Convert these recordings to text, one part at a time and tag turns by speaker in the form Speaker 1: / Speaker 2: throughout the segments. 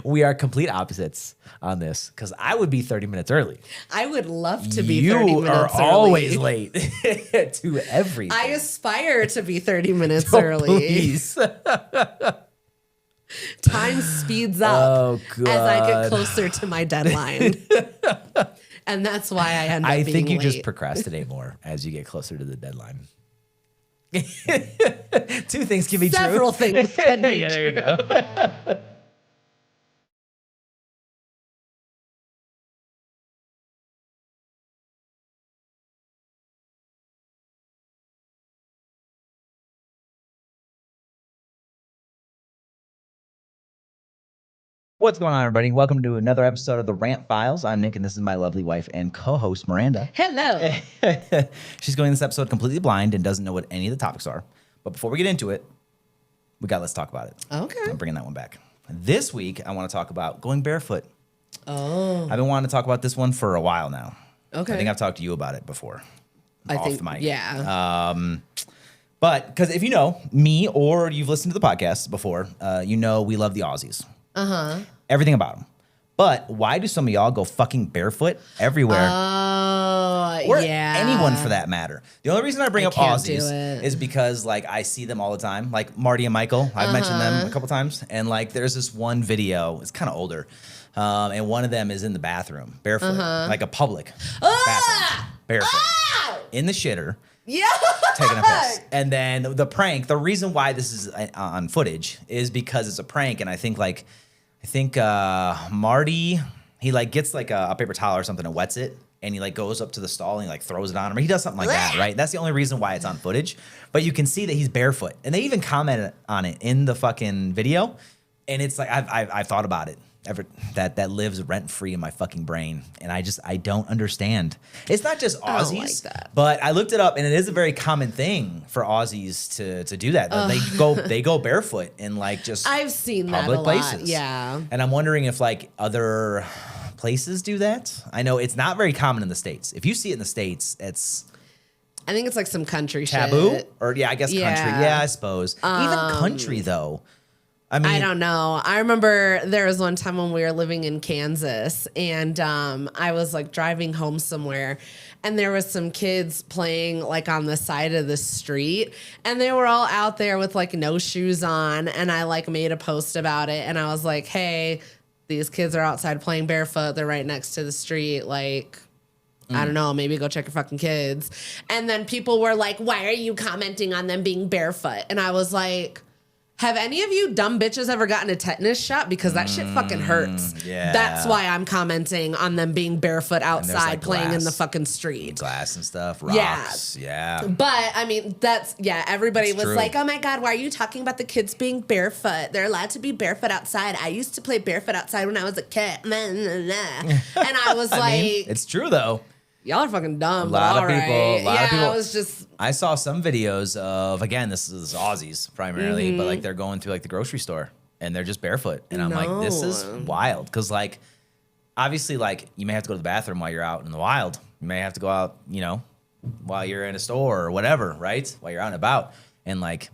Speaker 1: We are complete opposites on this because I would be 30 minutes early.
Speaker 2: I would love to be 30 minutes early.
Speaker 1: You are always late to everything.
Speaker 2: I aspire to be 30 minutes early.
Speaker 1: Please.
Speaker 2: Time speeds up as I get closer to my deadline. And that's why I end up being late.
Speaker 1: I think you just procrastinate more as you get closer to the deadline. Two things can be true.
Speaker 2: Several things can be true.
Speaker 1: There you go. What's going on, everybody? Welcome to another episode of the Rant Files. I'm Nick, and this is my lovely wife and co-host, Miranda.
Speaker 2: Hello.
Speaker 1: She's going this episode completely blind and doesn't know what any of the topics are. But before we get into it, let's talk about it.
Speaker 2: Okay.
Speaker 1: I'm bringing that one back. This week, I want to talk about going barefoot.
Speaker 2: Oh.
Speaker 1: I've been wanting to talk about this one for a while now.
Speaker 2: Okay.
Speaker 1: I think I've talked to you about it before. Off the mic.
Speaker 2: Yeah.
Speaker 1: But because if you know me or you've listened to the podcast before, you know we love the Aussies.
Speaker 2: Uh-huh.
Speaker 1: Everything about them. But why do some of y'all go fucking barefoot everywhere? Or anyone for that matter. The only reason I bring up Aussies is because like I see them all the time. Like Marty and Michael, I've mentioned them a couple times. And like there's this one video, it's kind of older. And one of them is in the bathroom, barefoot, like a public bathroom, barefoot, in the shitter. Yeah, taking a piss. And then the prank, the reason why this is on footage is because it's a prank. And I think Marty, he like gets like a paper towel or something and wets it. And he like goes up to the stall and he like throws it on him. Or he does something like that, right? That's the only reason why it's on footage. But you can see that he's barefoot. And they even commented on it in the fucking video. And it's like, I've thought about it. That lives rent free in my fucking brain, and I don't understand. It's not just Aussies, but I looked it up, and it is a very common thing for Aussies to do that. They go barefoot in like just
Speaker 2: I've seen
Speaker 1: public
Speaker 2: that a
Speaker 1: places.
Speaker 2: lot. Yeah,
Speaker 1: and I'm wondering if like other places do that. I know it's not very common in the States. If you see it in the States, it's
Speaker 2: I think it's like some country
Speaker 1: taboo,
Speaker 2: shit.
Speaker 1: or I guess country. Yeah, I suppose even country though. I mean,
Speaker 2: I don't know. I remember there was one time when we were living in Kansas and I was like driving home somewhere and there was some kids playing like on the side of the street and they were all out there with like no shoes on and I like made a post about it and I was like, hey, these kids are outside playing barefoot. They're right next to the street. Like, I don't know, maybe go check your fucking kids. And then people were like, why are you commenting on them being barefoot? And I was like, have any of you dumb bitches ever gotten a tetanus shot? Because that shit fucking hurts.
Speaker 1: Yeah.
Speaker 2: That's why I'm commenting on them being barefoot outside
Speaker 1: like
Speaker 2: playing
Speaker 1: glass.
Speaker 2: in the fucking street.
Speaker 1: Glass and stuff, rocks. Yeah.
Speaker 2: But, I mean, everybody was like, oh my God, why are you talking about the kids being barefoot? They're allowed to be barefoot outside. I used to play barefoot outside when I was a kid. And I was like...
Speaker 1: it's true, though.
Speaker 2: Y'all are fucking dumb.
Speaker 1: A lot of people.
Speaker 2: I was just...
Speaker 1: I saw some videos of, again, this is Aussies primarily, but like they're going through like the grocery store and they're just barefoot. And I'm like, this is wild. Because like, obviously like you may have to go to the bathroom while you're out in the wild. You may have to go out, while you're in a store or whatever, right? While you're out and about. And like,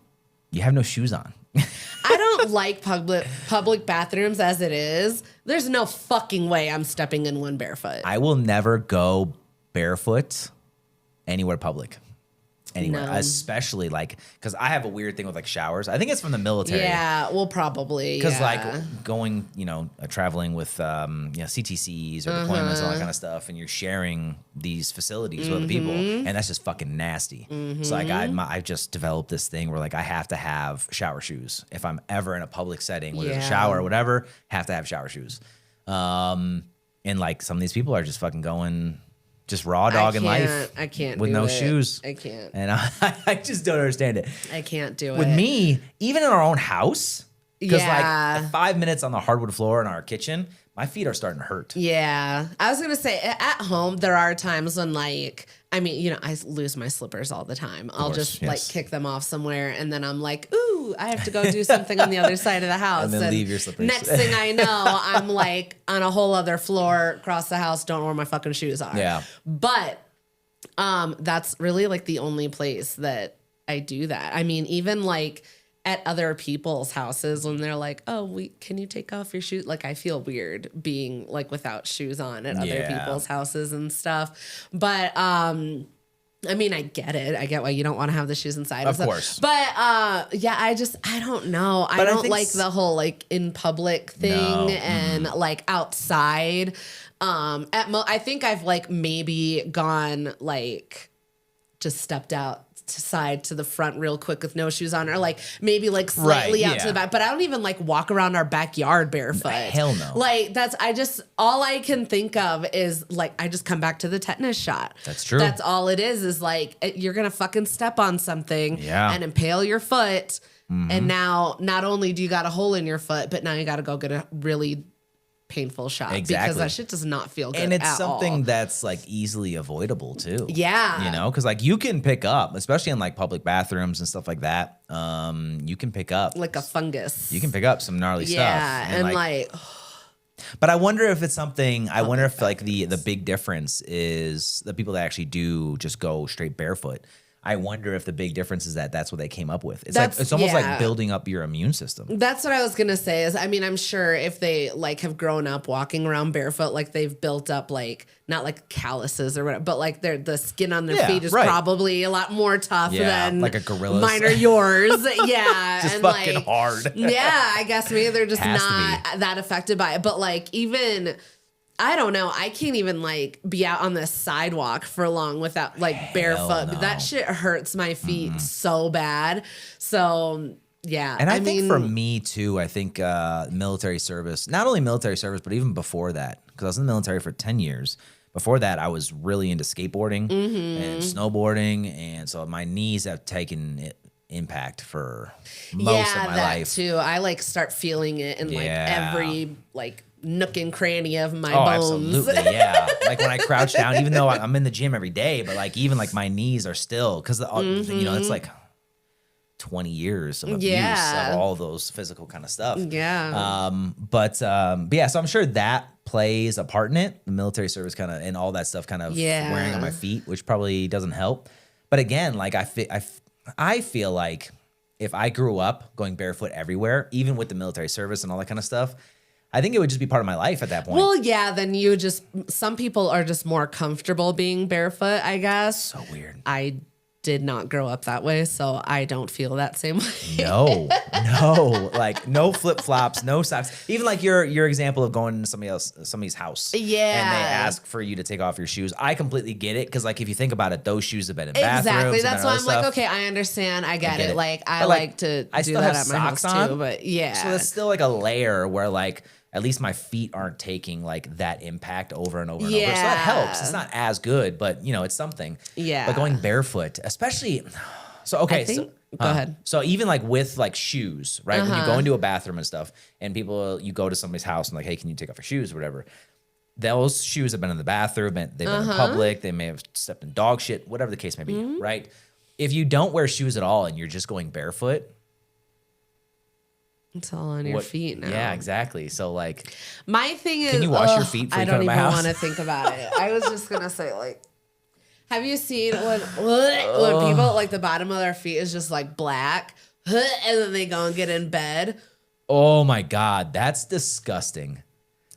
Speaker 1: you have no shoes on.
Speaker 2: I don't like public bathrooms as it is. There's no fucking way I'm stepping in one barefoot.
Speaker 1: I will never go barefoot anywhere public. Anywhere, especially like, because I have a weird thing with like showers. I think it's from the military.
Speaker 2: Yeah, well, probably.
Speaker 1: Because like going, traveling with, CTCs or deployments and all that kind of stuff, and you're sharing these facilities with other people, and that's just fucking nasty. So like I've just developed this thing where like I have to have shower shoes if I'm ever in a public setting where there's a shower or whatever. Have to have shower shoes. And like some of these people are just fucking going. Just raw dog in life.
Speaker 2: I can't
Speaker 1: with
Speaker 2: do
Speaker 1: no
Speaker 2: it.
Speaker 1: shoes.
Speaker 2: I can't.
Speaker 1: And I just don't understand it.
Speaker 2: I can't do it.
Speaker 1: With me, even in our own house, because like 5 minutes on the hardwood floor in our kitchen, my feet are starting to hurt.
Speaker 2: Yeah. I was going to say, at home, there are times when like, I lose my slippers all the time. I'll just like kick them off somewhere and then I'm like, ooh, I have to go do something on the other side of the house.
Speaker 1: And then leave your slippers.
Speaker 2: Next thing I know, I'm like on a whole other floor across the house, don't know where my fucking shoes are.
Speaker 1: Yeah.
Speaker 2: But that's really like the only place that I do that. I mean, even like at other people's houses when they're like, oh, can you take off your shoes? Like, I feel weird being like without shoes on at other people's houses and stuff. But, I mean, I get it. I get why you don't want to have the shoes inside.
Speaker 1: Of course.
Speaker 2: But, yeah, I don't know. I don't like the whole like in public thing and like outside. I think I've like maybe gone like just stepped outside to the front real quick with no shoes on, or like maybe like slightly out to the back, but I don't even like walk around our backyard barefoot.
Speaker 1: Hell no.
Speaker 2: Like all I can think of is like, I just come back to the tetanus shot.
Speaker 1: That's true.
Speaker 2: That's all it is like you're going to fucking step on something and impale your foot. And now not only do you got a hole in your foot, but now you got to go get a really painful shot because that shit does not feel good.
Speaker 1: And it's
Speaker 2: at
Speaker 1: something
Speaker 2: all.
Speaker 1: that's like easily avoidable too.
Speaker 2: Yeah.
Speaker 1: You know, because like you can pick up, especially in like public bathrooms and stuff like that. You can pick up
Speaker 2: like a fungus.
Speaker 1: You can pick up some gnarly stuff.
Speaker 2: Yeah. And like
Speaker 1: but I wonder if it's something, I wonder if like the big difference is the people that actually do just go straight barefoot. I wonder if the big difference is that that's what they came up with. It's almost like building up your immune system.
Speaker 2: That's what I was going to say is, I mean, I'm sure if they like have grown up walking around barefoot, like they've built up like, not like calluses or whatever, but like the skin on their feet is probably a lot more tough than
Speaker 1: like a gorilla's.
Speaker 2: Mine or yours. Yeah.
Speaker 1: Just
Speaker 2: and
Speaker 1: fucking
Speaker 2: like,
Speaker 1: hard.
Speaker 2: Yeah. I guess maybe they're just not that affected by it. But like even... I don't know. I can't even like be out on the sidewalk for long without like barefoot. No. That shit hurts my feet so bad. So yeah.
Speaker 1: And I think for me too, I think military service, not only military service, but even before that, because I was in the military for 10 years. Before that, I was really into skateboarding and snowboarding. And so my knees have taken impact for most of my life.
Speaker 2: Too. I like start feeling it in like every like nook and cranny of my bones.
Speaker 1: Absolutely, yeah. Like when I crouch down, even though I'm in the gym every day, but like even like my knees are still, because you know, it's like 20 years of abuse of all those physical kind of stuff.
Speaker 2: Yeah.
Speaker 1: But yeah, so I'm sure that plays a part in it. The military service kind of and all that stuff kind of wearing on my feet, which probably doesn't help. But again, like I feel like if I grew up going barefoot everywhere, even with the military service and all that kind of stuff, I think it would just be part of my life at that point.
Speaker 2: Well, yeah, then some people are just more comfortable being barefoot, I guess.
Speaker 1: So weird.
Speaker 2: I did not grow up that way, so I don't feel that same way.
Speaker 1: No, like no flip flops, no socks. Even like your example of going to somebody's house, and they ask for you to take off your shoes. I completely get it because like if you think about it, those shoes have been in bathrooms.
Speaker 2: Exactly, that's why I'm like, okay, I understand, I get it. Like I like to do that at my house too, but yeah.
Speaker 1: So it's still like a layer where like at least my feet aren't taking like that impact over and over and over. So that helps. It's not as good, but you know, it's something.
Speaker 2: Yeah.
Speaker 1: But going barefoot, especially, so okay.
Speaker 2: Go ahead.
Speaker 1: So even like with like shoes, right? When you go into a bathroom and stuff and you go to somebody's house and like, hey, can you take off your shoes or whatever? Those shoes have been in the bathroom and they've been in public. They may have stepped in dog shit, whatever the case may be, right? If you don't wear shoes at all and you're just going barefoot,
Speaker 2: it's all on your feet now.
Speaker 1: Yeah, exactly. So like,
Speaker 2: my thing is,
Speaker 1: can you wash your feet before you come to my house?
Speaker 2: I don't even want to think about it. I was just gonna say, like, have you seen when people like the bottom of their feet is just like black, and then they go and get in bed?
Speaker 1: Oh my God, that's disgusting.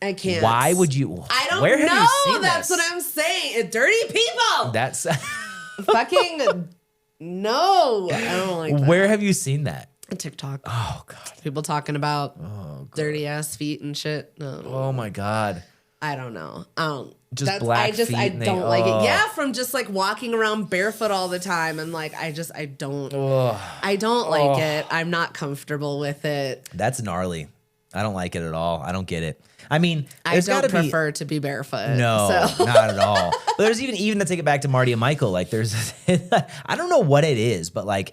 Speaker 2: I can't.
Speaker 1: Why would you?
Speaker 2: I don't
Speaker 1: where
Speaker 2: know.
Speaker 1: Have you seen
Speaker 2: That's
Speaker 1: this?
Speaker 2: what I'm saying. Dirty people.
Speaker 1: That's
Speaker 2: fucking no. I don't like that.
Speaker 1: Where have you seen that?
Speaker 2: TikTok.
Speaker 1: Oh God.
Speaker 2: People talking about dirty ass feet and shit. No.
Speaker 1: Oh my God.
Speaker 2: I don't know.
Speaker 1: Just black feet.
Speaker 2: I don't like it. Yeah, from just like walking around barefoot all the time and like I don't like it. I'm not comfortable with it.
Speaker 1: That's gnarly. I don't like it at all. I don't get it. I mean,
Speaker 2: I don't prefer to be barefoot.
Speaker 1: No,
Speaker 2: so.
Speaker 1: Not at all. But there's even to take it back to Marty and Michael, like there's I don't know what it is, but like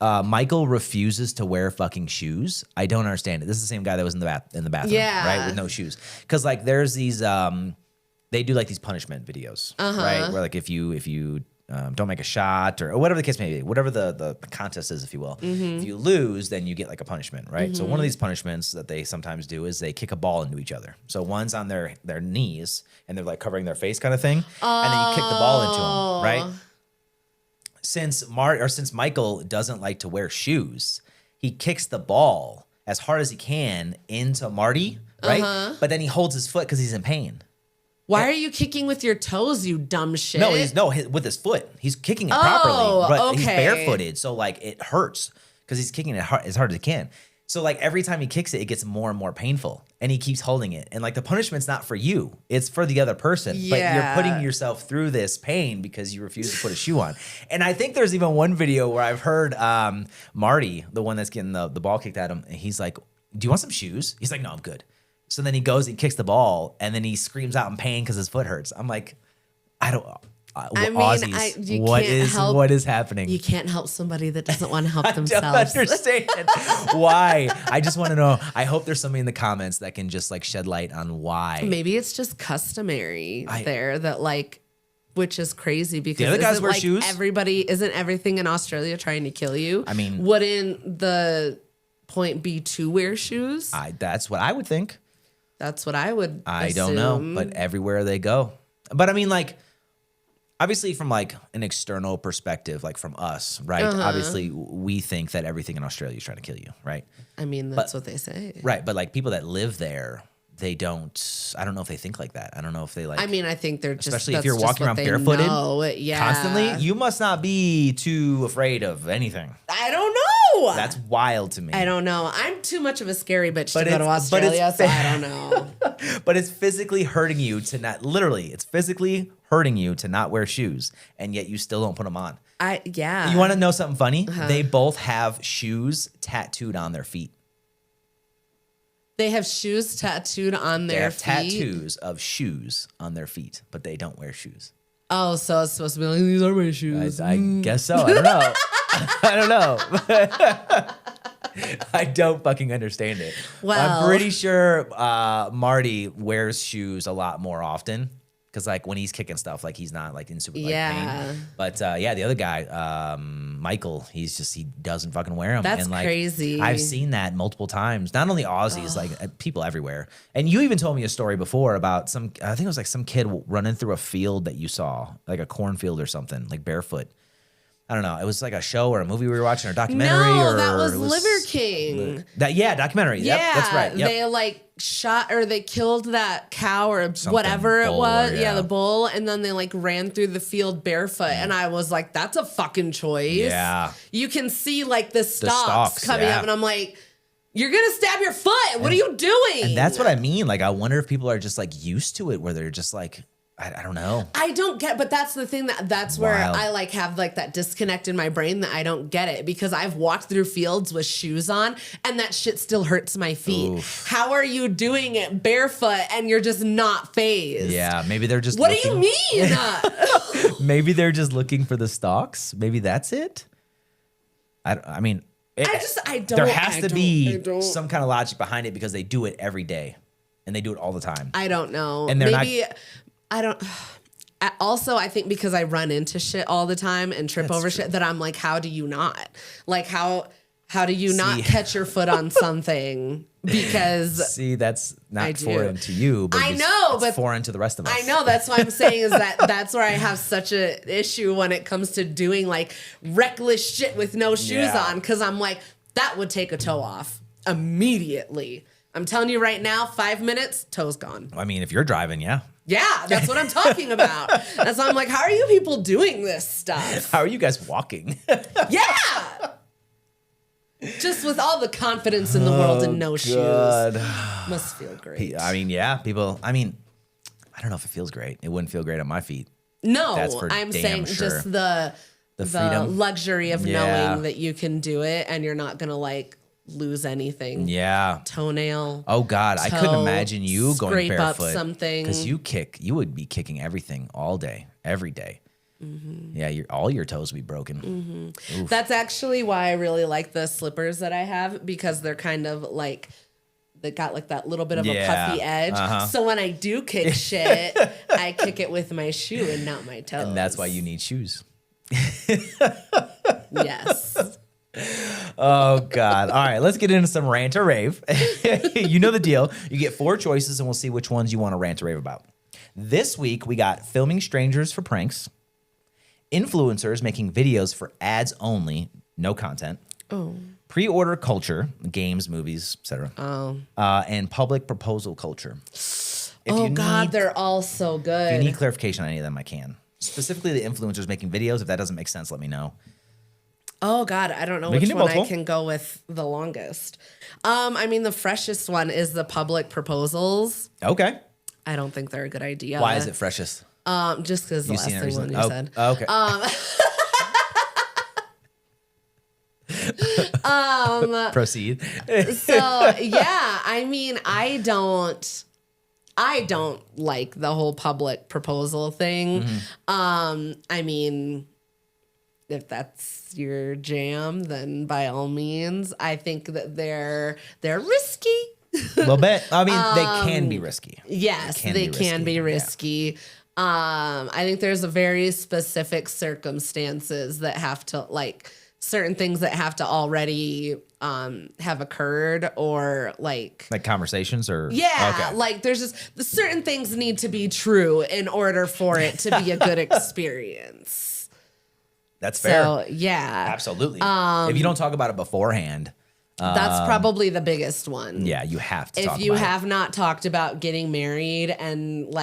Speaker 1: Michael refuses to wear fucking shoes. I don't understand it. This is the same guy that was in the bathroom, right, with no shoes. Because like there's these, they do like these punishment videos, right, where like if you don't make a shot or whatever the case may be, whatever the contest is, if you will, if you lose, then you get like a punishment, right? So one of these punishments that they sometimes do is they kick a ball into each other. So one's on their knees and they're like covering their face kind of thing, and then you kick the ball into them, right? Since Michael doesn't like to wear shoes, he kicks the ball as hard as he can into Marty, right? But then he holds his foot because he's in pain.
Speaker 2: Why are you kicking with your toes, you dumb shit?
Speaker 1: No, with his foot. He's kicking it properly, but he's barefooted, so like it hurts because he's kicking it as hard as he can. So like every time he kicks it, it gets more and more painful, and he keeps holding it. And like the punishment's not for you; it's for the other person. Yeah. But you're putting yourself through this pain because you refuse to put a shoe on. And I think there's even one video where I've heard Marty, the one that's getting the ball kicked at him, and he's like, "Do you want some shoes?" He's like, "No, I'm good." So then he goes and kicks the ball, and then he screams out in pain because his foot hurts. I'm like, I don't. Aussies, what is happening?
Speaker 2: You can't help somebody that doesn't want to help themselves.
Speaker 1: I don't understand why. I just want to know. I hope there's somebody in the comments that can just like shed light on why.
Speaker 2: Maybe it's just customary there that like, which is crazy because
Speaker 1: the other guys wear shoes.
Speaker 2: Isn't everything in Australia trying to kill you?
Speaker 1: I mean,
Speaker 2: wouldn't the point be to wear shoes?
Speaker 1: That's what I would think.
Speaker 2: That's what I would.
Speaker 1: I don't know, but everywhere they go. But I mean, like, obviously from like an external perspective, like from us, right? Obviously, we think that everything in Australia is trying to kill you, right?
Speaker 2: I mean, that's what they say.
Speaker 1: Right, but like people that live there, they don't. I don't know if they think like that. I don't know if they like.
Speaker 2: I mean, I think they're just.
Speaker 1: Especially if you're walking around barefooted constantly, you must not be too afraid of anything.
Speaker 2: I don't know.
Speaker 1: That's wild to me.
Speaker 2: I don't know. I'm too much of a scary bitch to go to Australia, so I don't know.
Speaker 1: But it's physically hurting you to not. Literally, it's physically hurting you to not wear shoes, and yet you still don't put them on.
Speaker 2: Yeah.
Speaker 1: You want to know something funny? They both have shoes tattooed on their feet.
Speaker 2: They have shoes tattooed on their feet?
Speaker 1: Tattoos of shoes on their feet, but they don't wear shoes.
Speaker 2: Oh, so it's supposed to be like, these are my shoes.
Speaker 1: I guess so. I don't know. I don't know. I don't fucking understand it. Well, I'm pretty sure Marty wears shoes a lot more often. Because like when he's kicking stuff, like he's not like in super pain. But the other guy, Michael, he doesn't fucking wear them.
Speaker 2: That's
Speaker 1: and, like,
Speaker 2: crazy.
Speaker 1: I've seen that multiple times. Not only Aussies, like people everywhere. And you even told me a story before about I think it was like some kid running through a field that you saw, like a cornfield or something, like barefoot. I don't know. It was like a show or a movie we were watching or a documentary.
Speaker 2: No, that was Liver King.
Speaker 1: Documentary.
Speaker 2: Yeah,
Speaker 1: yep, that's right. Yep.
Speaker 2: They like shot or they killed that cow or whatever it was. Yeah, the bull. And then they like ran through the field barefoot. And I was like, that's a fucking choice.
Speaker 1: Yeah.
Speaker 2: You can see like the stalks coming up. And I'm like, you're going to stab your foot. What are you doing?
Speaker 1: And that's what I mean. Like, I wonder if people are just like used to it where they're just like, I don't know.
Speaker 2: I don't get, but that's the thing that's where I like have like that disconnect in my brain that I don't get it because I've walked through fields with shoes on and that shit still hurts my feet. Oof. How are you doing it barefoot and you're just not phased?
Speaker 1: Yeah, maybe they're just.
Speaker 2: What do you mean?
Speaker 1: Maybe they're just looking for the stalks. Maybe that's it. I mean, there has to be some kind of logic behind it because they do it every day and they do it all the time.
Speaker 2: I don't know.
Speaker 1: And they're not.
Speaker 2: I don't. Also, I think because I run into shit all the time and trip over shit that I'm like, how do you not? Like, how do you not catch your foot on something? Because
Speaker 1: that's not foreign to you, but
Speaker 2: I know,
Speaker 1: but foreign to the rest of us.
Speaker 2: I know. That's what I'm saying is that's where I have such an issue when it comes to doing like reckless shit with no shoes on. Because I'm like, that would take a toe off immediately. I'm telling you right now, 5 minutes, toe's gone.
Speaker 1: I mean, if you're driving, yeah.
Speaker 2: Yeah, that's what I'm talking about. That's why I'm like, how are you people doing this stuff?
Speaker 1: How are you guys walking?
Speaker 2: Yeah. Just with all the confidence in the world and no shoes. Must feel great.
Speaker 1: I mean, yeah, people, I mean, I don't know if it feels great. It wouldn't feel great on my feet.
Speaker 2: No, I'm saying just the luxury of knowing that you can do it and you're not going to like lose anything.
Speaker 1: Yeah.
Speaker 2: Toenail.
Speaker 1: Oh God, I couldn't imagine you going barefoot.
Speaker 2: Up something.
Speaker 1: Because you would be kicking everything all day, every day. Mm-hmm. Yeah, all your toes would be broken.
Speaker 2: Mm-hmm. That's actually why I really like the slippers that I have because they're kind of like, they got like that little bit of a puffy edge. So when I do kick shit, I kick it with my shoe and not my toes.
Speaker 1: And that's why you need shoes.
Speaker 2: Yes.
Speaker 1: Oh, God. All right, let's get into some rant or rave. You know the deal. You get 4 choices, and we'll see which ones you want to rant or rave about. This week, we got filming strangers for pranks, influencers making videos for ads only, no content,
Speaker 2: Oh.
Speaker 1: Pre-order culture, games, movies, etc.
Speaker 2: Oh.
Speaker 1: And public proposal culture.
Speaker 2: They're all so good.
Speaker 1: If you need clarification on any of them, I can. Specifically the influencers making videos. If that doesn't make sense, let me know.
Speaker 2: Oh, God, I don't know which one I can go with the longest. I mean, the freshest one is the public proposals.
Speaker 1: Okay.
Speaker 2: I don't think they're a good idea.
Speaker 1: Why is it freshest?
Speaker 2: Just because the last thing one you said.
Speaker 1: Okay. Proceed.
Speaker 2: So, yeah, I mean, I don't like the whole public proposal thing. I mean, if that's your jam, then by all means, I think that they're risky.
Speaker 1: A little bit. I mean, they can be risky.
Speaker 2: Yes, they can be risky. Yeah. I think there's a very specific circumstances that have to certain things that have to already have occurred or like
Speaker 1: conversations or
Speaker 2: there's just certain things need to be true in order for it to be a good experience.
Speaker 1: That's fair.
Speaker 2: So yeah,
Speaker 1: absolutely. If you don't talk about it beforehand,
Speaker 2: that's probably the biggest one.
Speaker 1: Yeah, you have to.
Speaker 2: If you have not talked about getting married and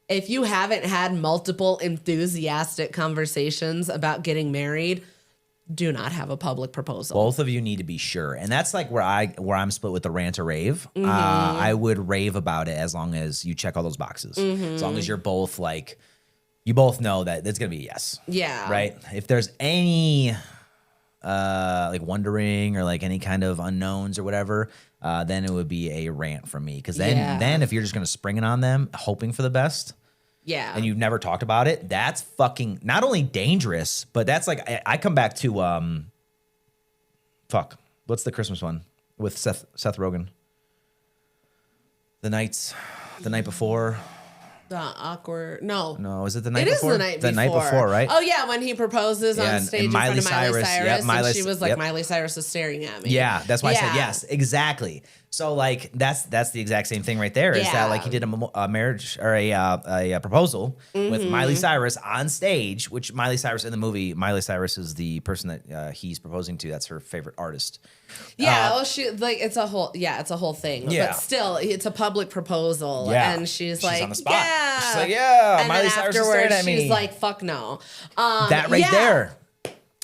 Speaker 2: if you haven't had multiple enthusiastic conversations about getting married, do not have a public proposal.
Speaker 1: Both of you need to be sure. And that's where I'm split with the Rant or Rave. I would rave about it as long as you check all those boxes. As long as you're both you both know that it's going to be a yes.
Speaker 2: Yeah.
Speaker 1: Right? If there's any wondering or any kind of unknowns or whatever, then it would be a Rant from me. Because then if you're just going to spring it on them, hoping for the best, and you've never talked about it, that's fucking not only dangerous, but that's I come back to what's the Christmas one with Seth Rogen? The night before.
Speaker 2: The awkward no,
Speaker 1: is it the night before?
Speaker 2: It is the night before,
Speaker 1: right?
Speaker 2: Oh yeah, when he proposes on stage in front of Miley Cyrus, and she was like, Miley Cyrus is staring at me.
Speaker 1: Yeah, that's why I said yes, exactly. So that's the exact same thing right there. Is that he did a marriage or a proposal with Miley Cyrus on stage, which Miley Cyrus in the movie, Miley Cyrus is the person that he's proposing to. That's her favorite artist.
Speaker 2: Yeah, it's a whole thing. Yeah. But still, it's a public proposal, and she's like,
Speaker 1: on the spot. She's like, and Miley Cyrus is staring at me.
Speaker 2: She's like, fuck no.
Speaker 1: That right there.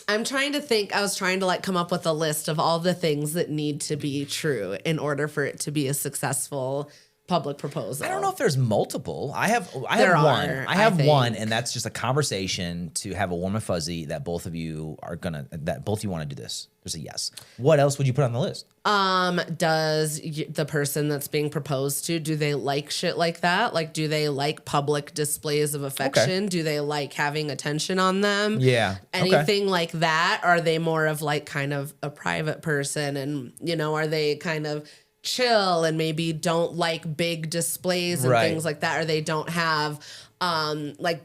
Speaker 2: I'm trying to think. I was trying to come up with a list of all the things that need to be true in order for it to be a successful public proposal.
Speaker 1: I don't know if there's multiple. I have one. I have one, and that's just a conversation to have a warm and fuzzy that both of you want to do this. There's a yes. What else would you put on the list?
Speaker 2: Does the person that's being proposed to, do they like shit like that? Do they like public displays of affection? Okay. Do they like having attention on them?
Speaker 1: Yeah.
Speaker 2: Anything like that? Are they more of kind of a private person? And, are they kind of chill and maybe don't like big displays and things like that? Or they don't have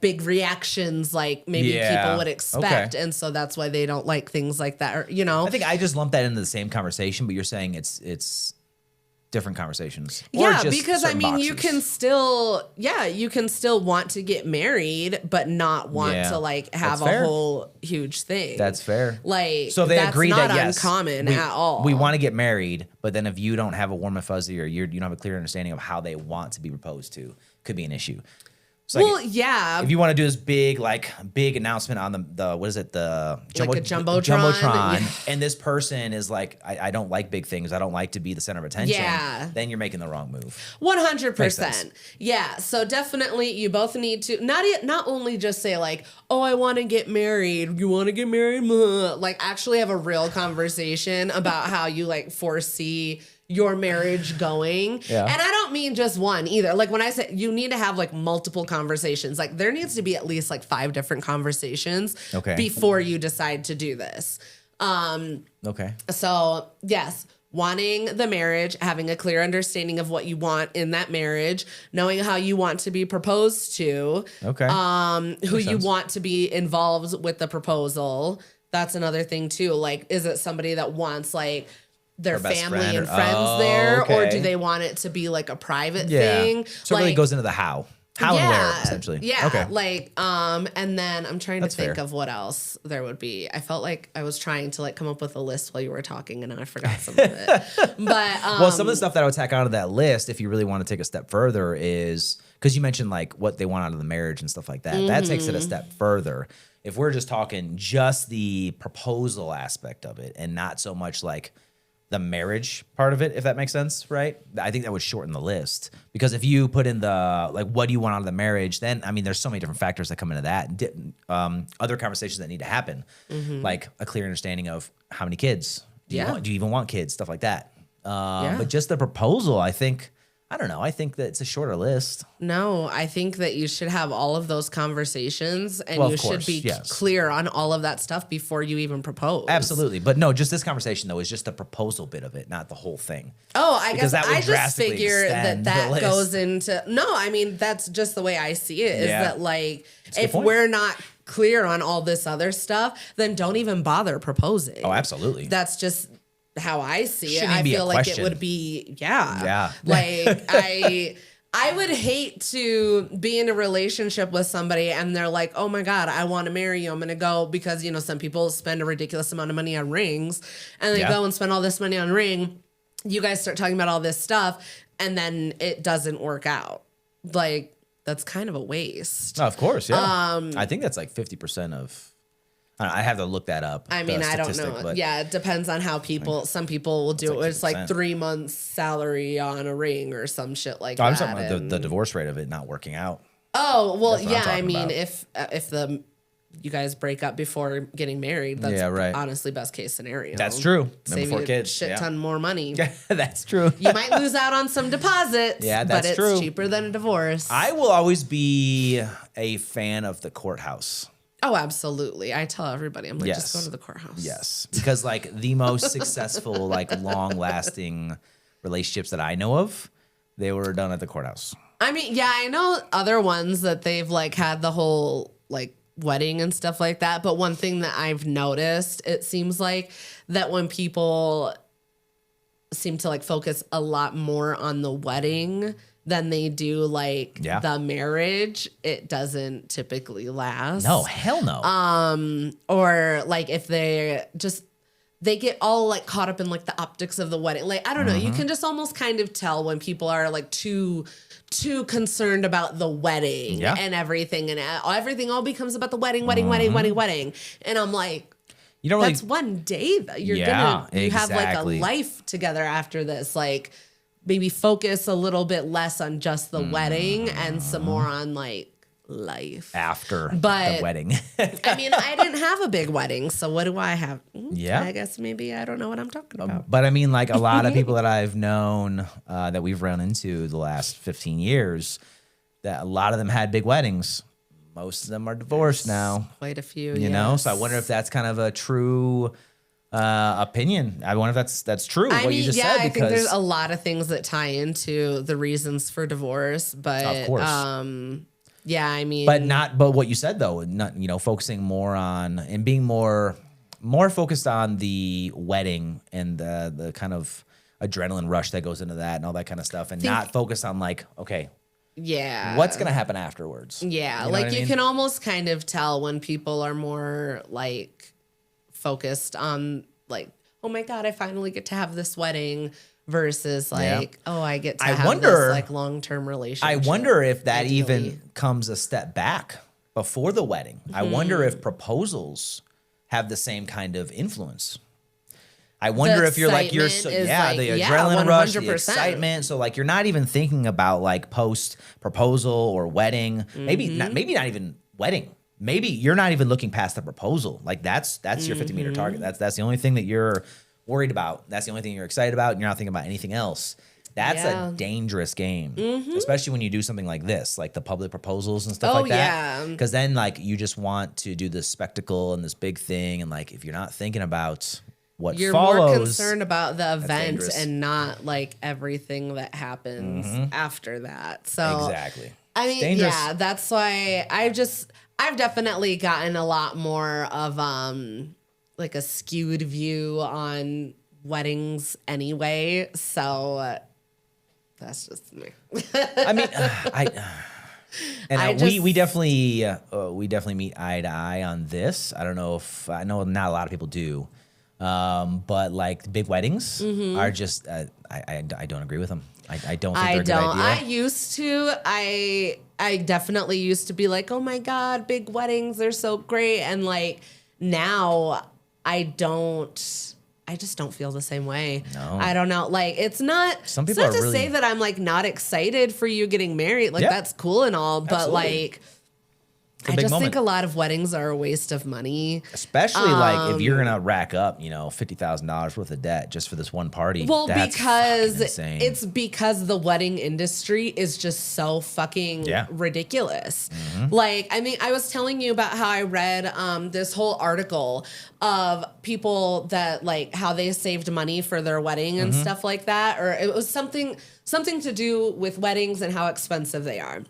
Speaker 2: big reactions maybe people would expect. And so that's why they don't like things like that. Or,
Speaker 1: I think I just lumped that into the same conversation, but you're saying it's different conversations.
Speaker 2: Yeah, because boxes. you can still want to get married, but not want to have a whole huge thing.
Speaker 1: That's fair.
Speaker 2: So they agree that yes,
Speaker 1: uncommon
Speaker 2: at all.
Speaker 1: We want to get married, but then if you don't have a warm and fuzzy or you don't have a clear understanding of how they want to be proposed to, could be an issue. So if you want to do this big announcement on the what is it, the Jumbotron, and this person is I don't like big things, I don't like to be the center of attention, then you're making the wrong move.
Speaker 2: 100%. Yeah, so definitely you both need to not only just say oh, I want to get married, you want to get married, actually have a real conversation about how you foresee your marriage going. Yeah. And I don't mean just one either. When I say you need to have multiple conversations, there needs to be at least 5 different conversations before you decide to do this. So yes, wanting the marriage, having a clear understanding of what you want in that marriage, knowing how you want to be proposed to, who you want to be involved with the proposal. That's another thing too. Is it somebody that wants their family and friends there, or do they want it to be a private thing?
Speaker 1: So it really goes into the how. How and where, essentially.
Speaker 2: Yeah.
Speaker 1: Okay.
Speaker 2: Like, and then I'm trying
Speaker 1: That's
Speaker 2: to think
Speaker 1: fair.
Speaker 2: of what else there would be. I felt like I was trying to like come up with a list while you were talking and I forgot some of it. But
Speaker 1: well, some of the stuff that I would tack onto that list, if you really want to take a step further, is because you mentioned like what they want out of the marriage and stuff like that. That takes it a step further. If we're just talking just the proposal aspect of it and not so much like the marriage part of it, if that makes sense, right? I think that would shorten the list, because if you put in the, like, what do you want out of the marriage, then, I mean, there's so many different factors that come into that. Other conversations that need to happen, like a clear understanding of how many kids, do you even want kids, stuff like that. But just the proposal, I think that it's a shorter list.
Speaker 2: No, I think that you should have all of those conversations and you should be clear on all of that stuff before you even propose.
Speaker 1: Absolutely. But no, just this conversation, though, is just the proposal bit of it, not the whole thing.
Speaker 2: Oh, I guess I just figure that goes into... No, I mean, that's just the way I see it, is that, like, if we're not clear on all this other stuff, then don't even bother proposing.
Speaker 1: Oh, absolutely.
Speaker 2: That's just... how I see it.
Speaker 1: I
Speaker 2: feel like it would be, like I would hate to be in a relationship with somebody and they're like, oh my God, I want to marry you. I'm going to go, because, you know, some people spend a ridiculous amount of money on rings and they go and spend all this money on ring. You guys start talking about all this stuff and then it doesn't work out. Like, that's kind of a waste.
Speaker 1: Oh, of course. Yeah. I think that's like 50% of, I have to look that up.
Speaker 2: I mean, I don't know. But yeah, it depends on how people. Some people will do it. It's like 3 months' salary on a ring or some shit like that.
Speaker 1: I'm talking about the divorce rate of it not working out.
Speaker 2: Oh well, yeah. I mean, if you guys break up before getting married, that's honestly best case scenario.
Speaker 1: That's true.
Speaker 2: Save you a shit ton more money.
Speaker 1: That's true.
Speaker 2: You might lose out on some deposits.
Speaker 1: Yeah, that's true.
Speaker 2: But it's cheaper than a divorce.
Speaker 1: I will always be a fan of the courthouse.
Speaker 2: Oh, absolutely. I tell everybody, I'm like, just go to the courthouse.
Speaker 1: Yes. Because like the most successful, like long lasting relationships that I know of, they were done at the courthouse.
Speaker 2: I mean, yeah, I know other ones that they've like had the whole like wedding and stuff like that. But one thing that I've noticed, it seems like that when people seem to like focus a lot more on the wedding than they do like the marriage, it doesn't typically last.
Speaker 1: No, hell no.
Speaker 2: Or like if they get all like caught up in like the optics of the wedding. Like, I don't know, you can just almost kind of tell when people are like too concerned about the wedding and everything, and everything all becomes about the wedding. And I'm like, you don't that's one day that you're you have like a life together after this. Like, maybe focus a little bit less on just the wedding and some more on like life
Speaker 1: after the wedding.
Speaker 2: I mean, I didn't have a big wedding, so what do I have? I guess maybe I don't know what I'm talking about.
Speaker 1: But I mean, like a lot of people that I've known that we've run into the last 15 years, that a lot of them had big weddings. Most of them are divorced now.
Speaker 2: Quite a few,
Speaker 1: you know. So I wonder if that's kind of a true opinion. I wonder if that's true.
Speaker 2: I
Speaker 1: what
Speaker 2: mean,
Speaker 1: you just said.
Speaker 2: I think there's a lot of things that tie into the reasons for divorce, but
Speaker 1: of course,
Speaker 2: I mean,
Speaker 1: but what you said though, not focusing more on and being more focused on the wedding and the kind of adrenaline rush that goes into that and all that kind of stuff, and not focused on like, okay, what's gonna happen afterwards?
Speaker 2: Yeah, you know like you can almost kind of tell when people are more like focused on like, oh my God, I finally get to have this wedding, versus like, oh, I get to have this like long-term relationship.
Speaker 1: I wonder if that even comes a step back before the wedding. I wonder if proposals have the same kind of influence. I wonder if you're like, the adrenaline rush, the excitement. So like, you're not even thinking about like post proposal or wedding, maybe not even wedding. Maybe you're not even looking past the proposal. Like that's your 50-meter target. That's the only thing that you're worried about. That's the only thing you're excited about. And you're not thinking about anything else. That's a dangerous game, especially when you do something like this, like the public proposals and stuff like that. Because then like you just want to do this spectacle and this big thing. And like, if you're not thinking about what
Speaker 2: you're
Speaker 1: follows,
Speaker 2: more concerned about the event and not like everything that happens after that. So
Speaker 1: exactly.
Speaker 2: I mean, that's why I've definitely gotten a lot more of like a skewed view on weddings anyway. So that's just me.
Speaker 1: I mean, And we definitely meet eye to eye on this. I don't know if I know not a lot of people do, but like big weddings are just I don't agree with them. I don't think they're a good idea.
Speaker 2: I used to. I definitely used to be like, oh my God, big weddings, they're so great. And like now I just don't feel the same way. No. I don't know. Like it's not to say that I'm like not excited for you getting married. Like that's cool and all, but like I just think a lot of weddings are a waste of money.
Speaker 1: Especially like if you're going to rack up, $50,000 worth of debt just for this one party.
Speaker 2: Well, because it's because the wedding industry is just so fucking ridiculous. Mm-hmm. Like, I mean, I was telling you about how I read this whole article of people that like how they saved money for their wedding and stuff like that. Or it was something to do with weddings and how expensive they are.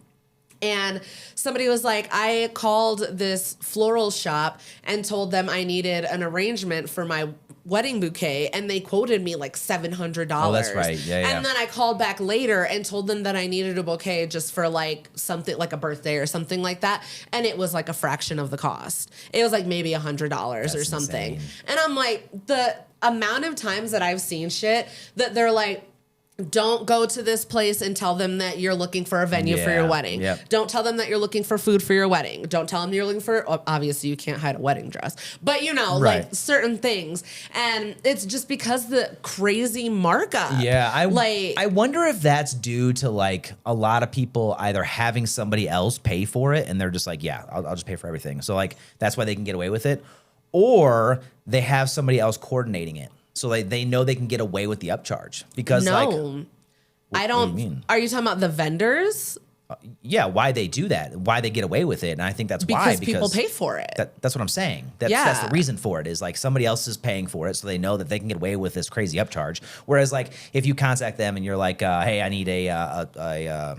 Speaker 2: And somebody was like, I called this floral shop and told them I needed an arrangement for my wedding bouquet, and they quoted me like $700.
Speaker 1: Oh, that's right. Yeah.
Speaker 2: And then I called back later and told them that I needed a bouquet just for like something like a birthday or something like that, and it was like a fraction of the cost. It was like maybe $100 or something. Insane. And I'm like, the amount of times that I've seen shit that they're like, don't go to this place and tell them that you're looking for a venue for your wedding. Yep. Don't tell them that you're looking for food for your wedding. Don't tell them you're looking for, obviously you can't hide a wedding dress, but like certain things. And it's just because the crazy markup.
Speaker 1: Yeah. I wonder if that's due to like a lot of people either having somebody else pay for it and they're just like, yeah, I'll just pay for everything. So like, that's why they can get away with it. Or they have somebody else coordinating it. So like they know they can get away with the upcharge because I don't.
Speaker 2: What do you mean? Are you talking about the vendors?
Speaker 1: Yeah, why they do that, why they get away with it, and I think that's
Speaker 2: because people pay for it.
Speaker 1: That's what I'm saying. That's the reason for it is like somebody else is paying for it, so they know that they can get away with this crazy upcharge. Whereas like if you contact them and you're like, hey, I need a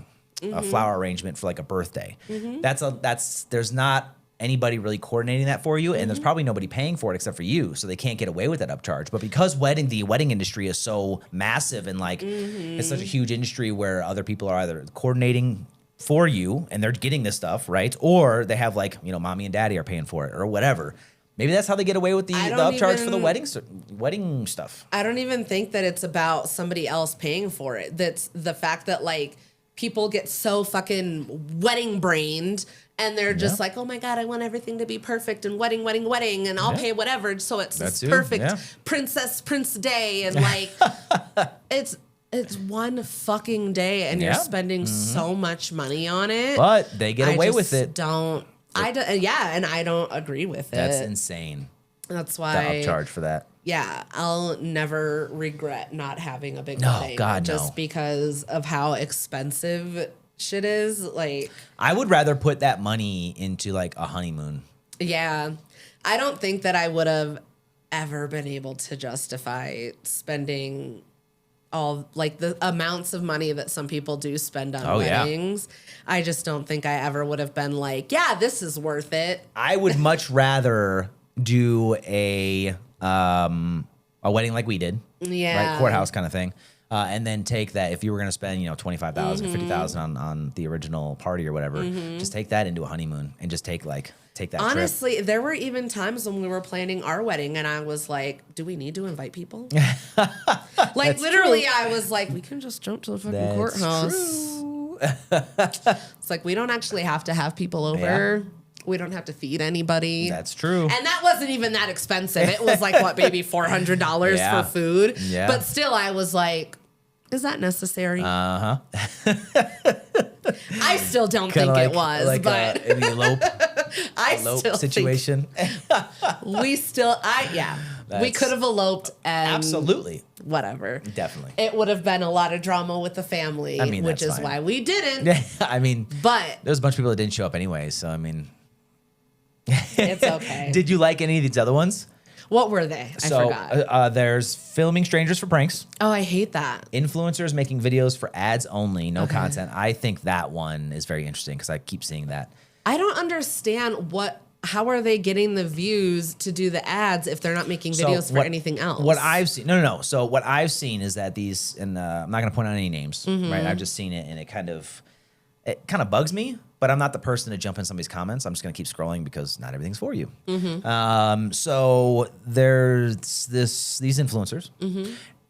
Speaker 1: flower arrangement for like a birthday, there's not anybody really coordinating that for you, and there's probably nobody paying for it except for you, so they can't get away with that upcharge. But because the wedding industry is so massive and like it's such a huge industry where other people are either coordinating for you and they're getting this stuff, right? Or they have like, mommy and daddy are paying for it or whatever. Maybe that's how they get away with the upcharge for the wedding stuff.
Speaker 2: I don't even think that it's about somebody else paying for it. That's the fact that like people get so fucking wedding brained and they're just like, oh my God, I want everything to be perfect and wedding, and I'll pay whatever. So it's this perfect prince day. And like, it's one fucking day and you're spending so much money on it.
Speaker 1: But they get away with it.
Speaker 2: And I don't agree with it.
Speaker 1: That's insane.
Speaker 2: That's why.
Speaker 1: The upcharge for that.
Speaker 2: Yeah, I'll never regret not having a big wedding. Just because of how expensive shit is. Like,
Speaker 1: I would rather put that money into like a honeymoon.
Speaker 2: Yeah. I don't think that I would have ever been able to justify spending all like the amounts of money that some people do spend on weddings. Yeah. I just don't think I ever would have been like, yeah, this is worth it.
Speaker 1: I would much rather do a wedding like we did. Yeah. Right, courthouse kind of thing. And then take that, if you were going to spend, $25,000, $50,000 on the original party or whatever, just take that into a honeymoon and just take that
Speaker 2: Honestly,
Speaker 1: trip.
Speaker 2: There were even times when we were planning our wedding and I was like, do we need to invite people? Like literally true. I was like, we can just jump to the fucking courthouse. It's like, we don't actually have to have people over. Yeah. We don't have to feed anybody.
Speaker 1: That's true.
Speaker 2: And that wasn't even that expensive. It was like, what, maybe $400 for food? Yeah. But still, I was like, is that necessary?
Speaker 1: Uh-huh.
Speaker 2: I still don't think it was.
Speaker 1: Like
Speaker 2: but
Speaker 1: an elope situation.
Speaker 2: We could have eloped and
Speaker 1: absolutely.
Speaker 2: Whatever.
Speaker 1: Definitely.
Speaker 2: It would have been a lot of drama with the family, which is why we didn't.
Speaker 1: But there's a bunch of people that didn't show up anyway, so
Speaker 2: it's okay.
Speaker 1: Did you like any of these other ones?
Speaker 2: What were they? I forgot.
Speaker 1: There's filming strangers for pranks.
Speaker 2: Oh, I hate that.
Speaker 1: Influencers making videos for ads only, no content. I think that one is very interesting because I keep seeing that. I
Speaker 2: don't understand how are they getting the views to do the ads if they're not making videos for anything else?
Speaker 1: What I've seen, no. So what I've seen is that these, and I'm not going to point out any names, right? I've just seen it, and it kind of it kind of bugs me, but I'm not the person to jump in somebody's comments. I'm just going to keep scrolling because not everything's for you. So there's these influencers,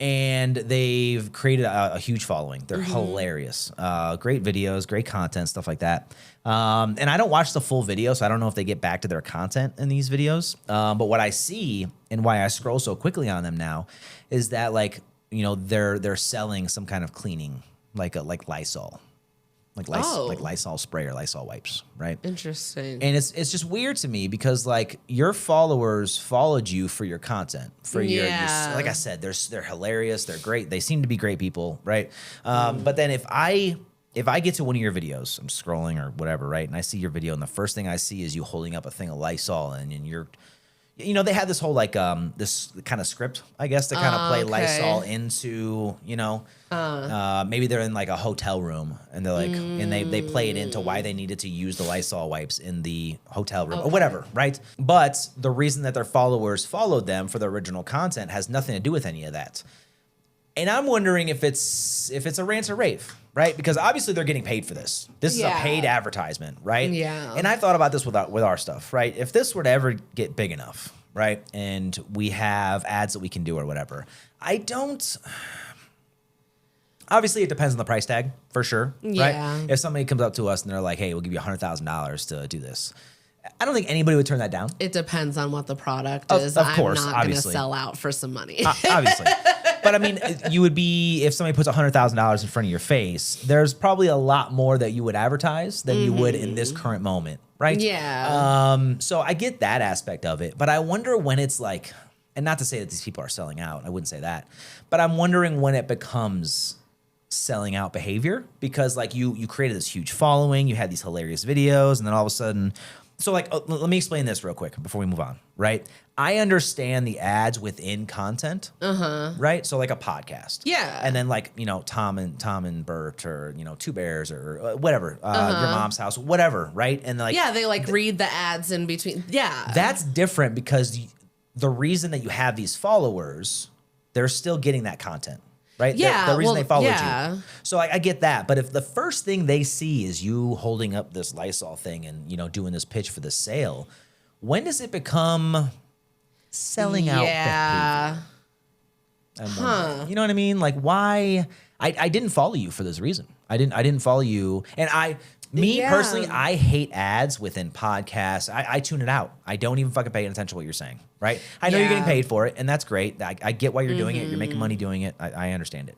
Speaker 1: and they've created a huge following. They're hilarious. Great videos, great content, stuff like that. And I don't watch the full video, so I don't know if they get back to their content in these videos. But what I see and why I scroll so quickly on them now is that, like, you know, they're selling some kind of cleaning, like Lysol. Like Lysol spray or Lysol wipes, right?
Speaker 2: Interesting.
Speaker 1: And it's just weird to me because, like, your followers followed you for your content, for your like I said, they're hilarious, they're great, they seem to be great people, right? But then if I get to one of your videos, I'm scrolling or whatever, right, and I see your video, and the first thing I see is you holding up a thing of Lysol, and you're, you know, they have this whole, like, this kind of script, I guess, to kind of play Lysol into, you know, maybe they're in, like, a hotel room, and they're like, and they play it into why they needed to use the Lysol wipes in the hotel room or whatever, right? But the reason that their followers followed them for the original content has nothing to do with any of that. And I'm wondering if it's a Rant or Rave, right? Because obviously they're getting paid for this. This is a paid advertisement, right?
Speaker 2: Yeah.
Speaker 1: And I thought about this with our stuff, right? If this were to ever get big enough, right, and we have ads that we can do or whatever, obviously it depends on the price tag, for sure, right? If somebody comes up to us and they're like, hey, we'll give you $100,000 to do this, I don't think anybody would turn that down.
Speaker 2: It depends on what the product is.
Speaker 1: Of course,
Speaker 2: I'm not going to sell out for some money.
Speaker 1: Obviously. But I mean, you would be, if somebody puts $100,000 in front of your face, there's probably a lot more that you would advertise than you would in this current moment, right?
Speaker 2: Yeah.
Speaker 1: So I get that aspect of it, but I wonder when it's like, and not to say that these people are selling out, I wouldn't say that, but I'm wondering when it becomes selling out behavior, because, like, you created this huge following, you had these hilarious videos, and then all of a sudden, so, like, let me explain this real quick before we move on, right? I understand the ads within content, right? So, like a podcast.
Speaker 2: Yeah.
Speaker 1: And then, like, you know, Tom and Bert, or, you know, Two Bears, or whatever, your mom's house, whatever, right? And, like,
Speaker 2: yeah, they, like, read the ads in between. Yeah.
Speaker 1: That's different because the reason that you have these followers, they're still getting that content. Right?
Speaker 2: Yeah.
Speaker 1: The reason they followed you. So I get that. But if the first thing they see is you holding up this Lysol thing and, you know, doing this pitch for the sale, when does it become selling out behavior? You know what I mean? Like, why? I didn't follow you for this reason. I didn't follow you. And personally, I hate ads within podcasts. I tune it out. I don't even fucking pay attention to what you're saying, right? I know you're getting paid for it, and that's great. I get why you're doing it. You're making money doing it. I understand it.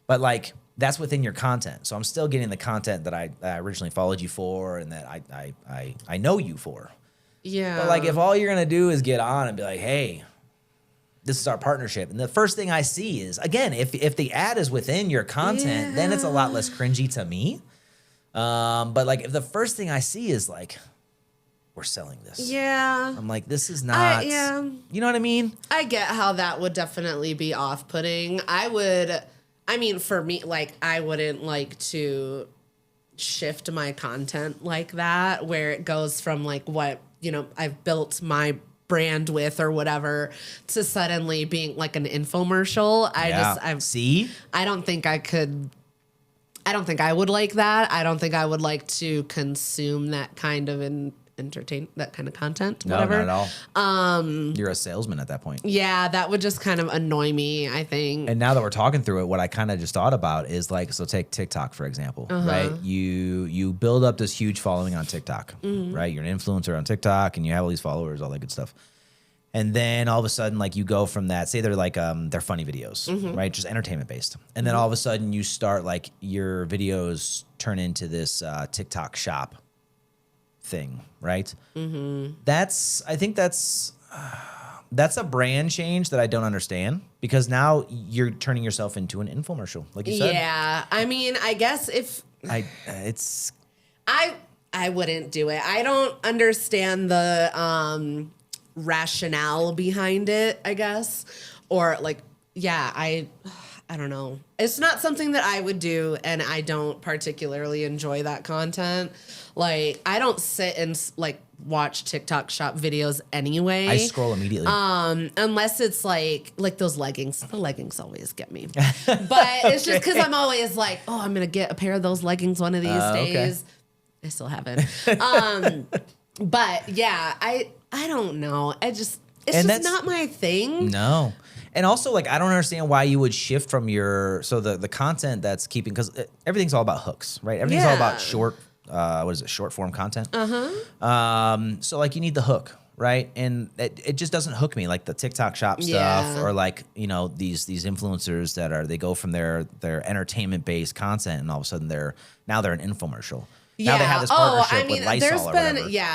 Speaker 1: But, like, that's within your content. So I'm still getting the content that I originally followed you for and that I know you for.
Speaker 2: Yeah.
Speaker 1: But, like, if all you're going to do is get on and be like, hey, this is our partnership, and the first thing I see is, again, if the ad is within your content, then it's a lot less cringy to me. But, like, if the first thing I see is, like, we're selling this.
Speaker 2: Yeah.
Speaker 1: I'm like, this is not, you know what I mean?
Speaker 2: I get how that would definitely be off-putting. For me, like, I wouldn't like to shift my content like that, where it goes from, like, what, you know, I've built my brand with or whatever to suddenly being like an infomercial. I don't think I could. I don't think I would like that. I don't think I would like to consume that kind of that kind of content.
Speaker 1: No,
Speaker 2: whatever.
Speaker 1: not at all. You're a salesman at that point.
Speaker 2: Yeah, that would just kind of annoy me, I think.
Speaker 1: And now that we're talking through it, what I kind of just thought about is, like, so take TikTok, for example, right? You build up this huge following on TikTok, right? You're an influencer on TikTok and you have all these followers, all that good stuff. And then all of a sudden, like, you go from that, say they're like, they're funny videos, right? Just entertainment based. And then all of a sudden you start, like, your videos turn into this TikTok shop thing, right? I think that's a brand change that I don't understand, because now you're turning yourself into an infomercial, like you said.
Speaker 2: Yeah. I mean, I guess I wouldn't do it. I don't understand the rationale behind it, I guess. Or, like, yeah, I I don't know. It's not something that I would do, and I don't particularly enjoy that content. Like, I don't sit and like watch TikTok shop videos anyway.
Speaker 1: I scroll immediately.
Speaker 2: Unless it's like those leggings. The leggings always get me. But it's just because I'm always like, oh, I'm gonna get a pair of those leggings one of these days. I still haven't. But yeah, I don't know. It's just not my thing.
Speaker 1: No. And also, like, I don't understand why you would shift from the content that's keeping, because everything's all about hooks, right? Everything's all about short form content. So like, you need the hook, right? And it just doesn't hook me, like the TikTok shop stuff, or like, you know, these influencers they go from their entertainment based content, and all of a sudden they're an infomercial. Now they have this partnership with Lysol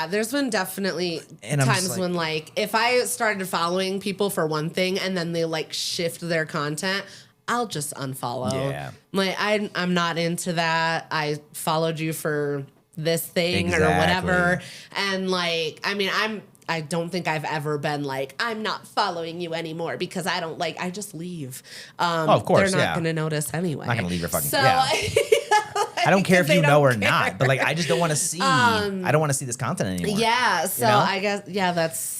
Speaker 2: there's been definitely times when, like, if I started following people for one thing and then they like shift their content, I'll just unfollow. Yeah. Like, I'm not into that. I followed you for this thing or whatever. And like, I mean, I don't think I've ever been like, I'm not following you anymore because I don't like, I just leave.
Speaker 1: Of course,
Speaker 2: they're not going to notice anyway.
Speaker 1: Not going to leave your fucking, I don't care if you know or not, but like, I just don't want to see, I don't want to see this content anymore.
Speaker 2: Yeah. So, you know? I guess, that's,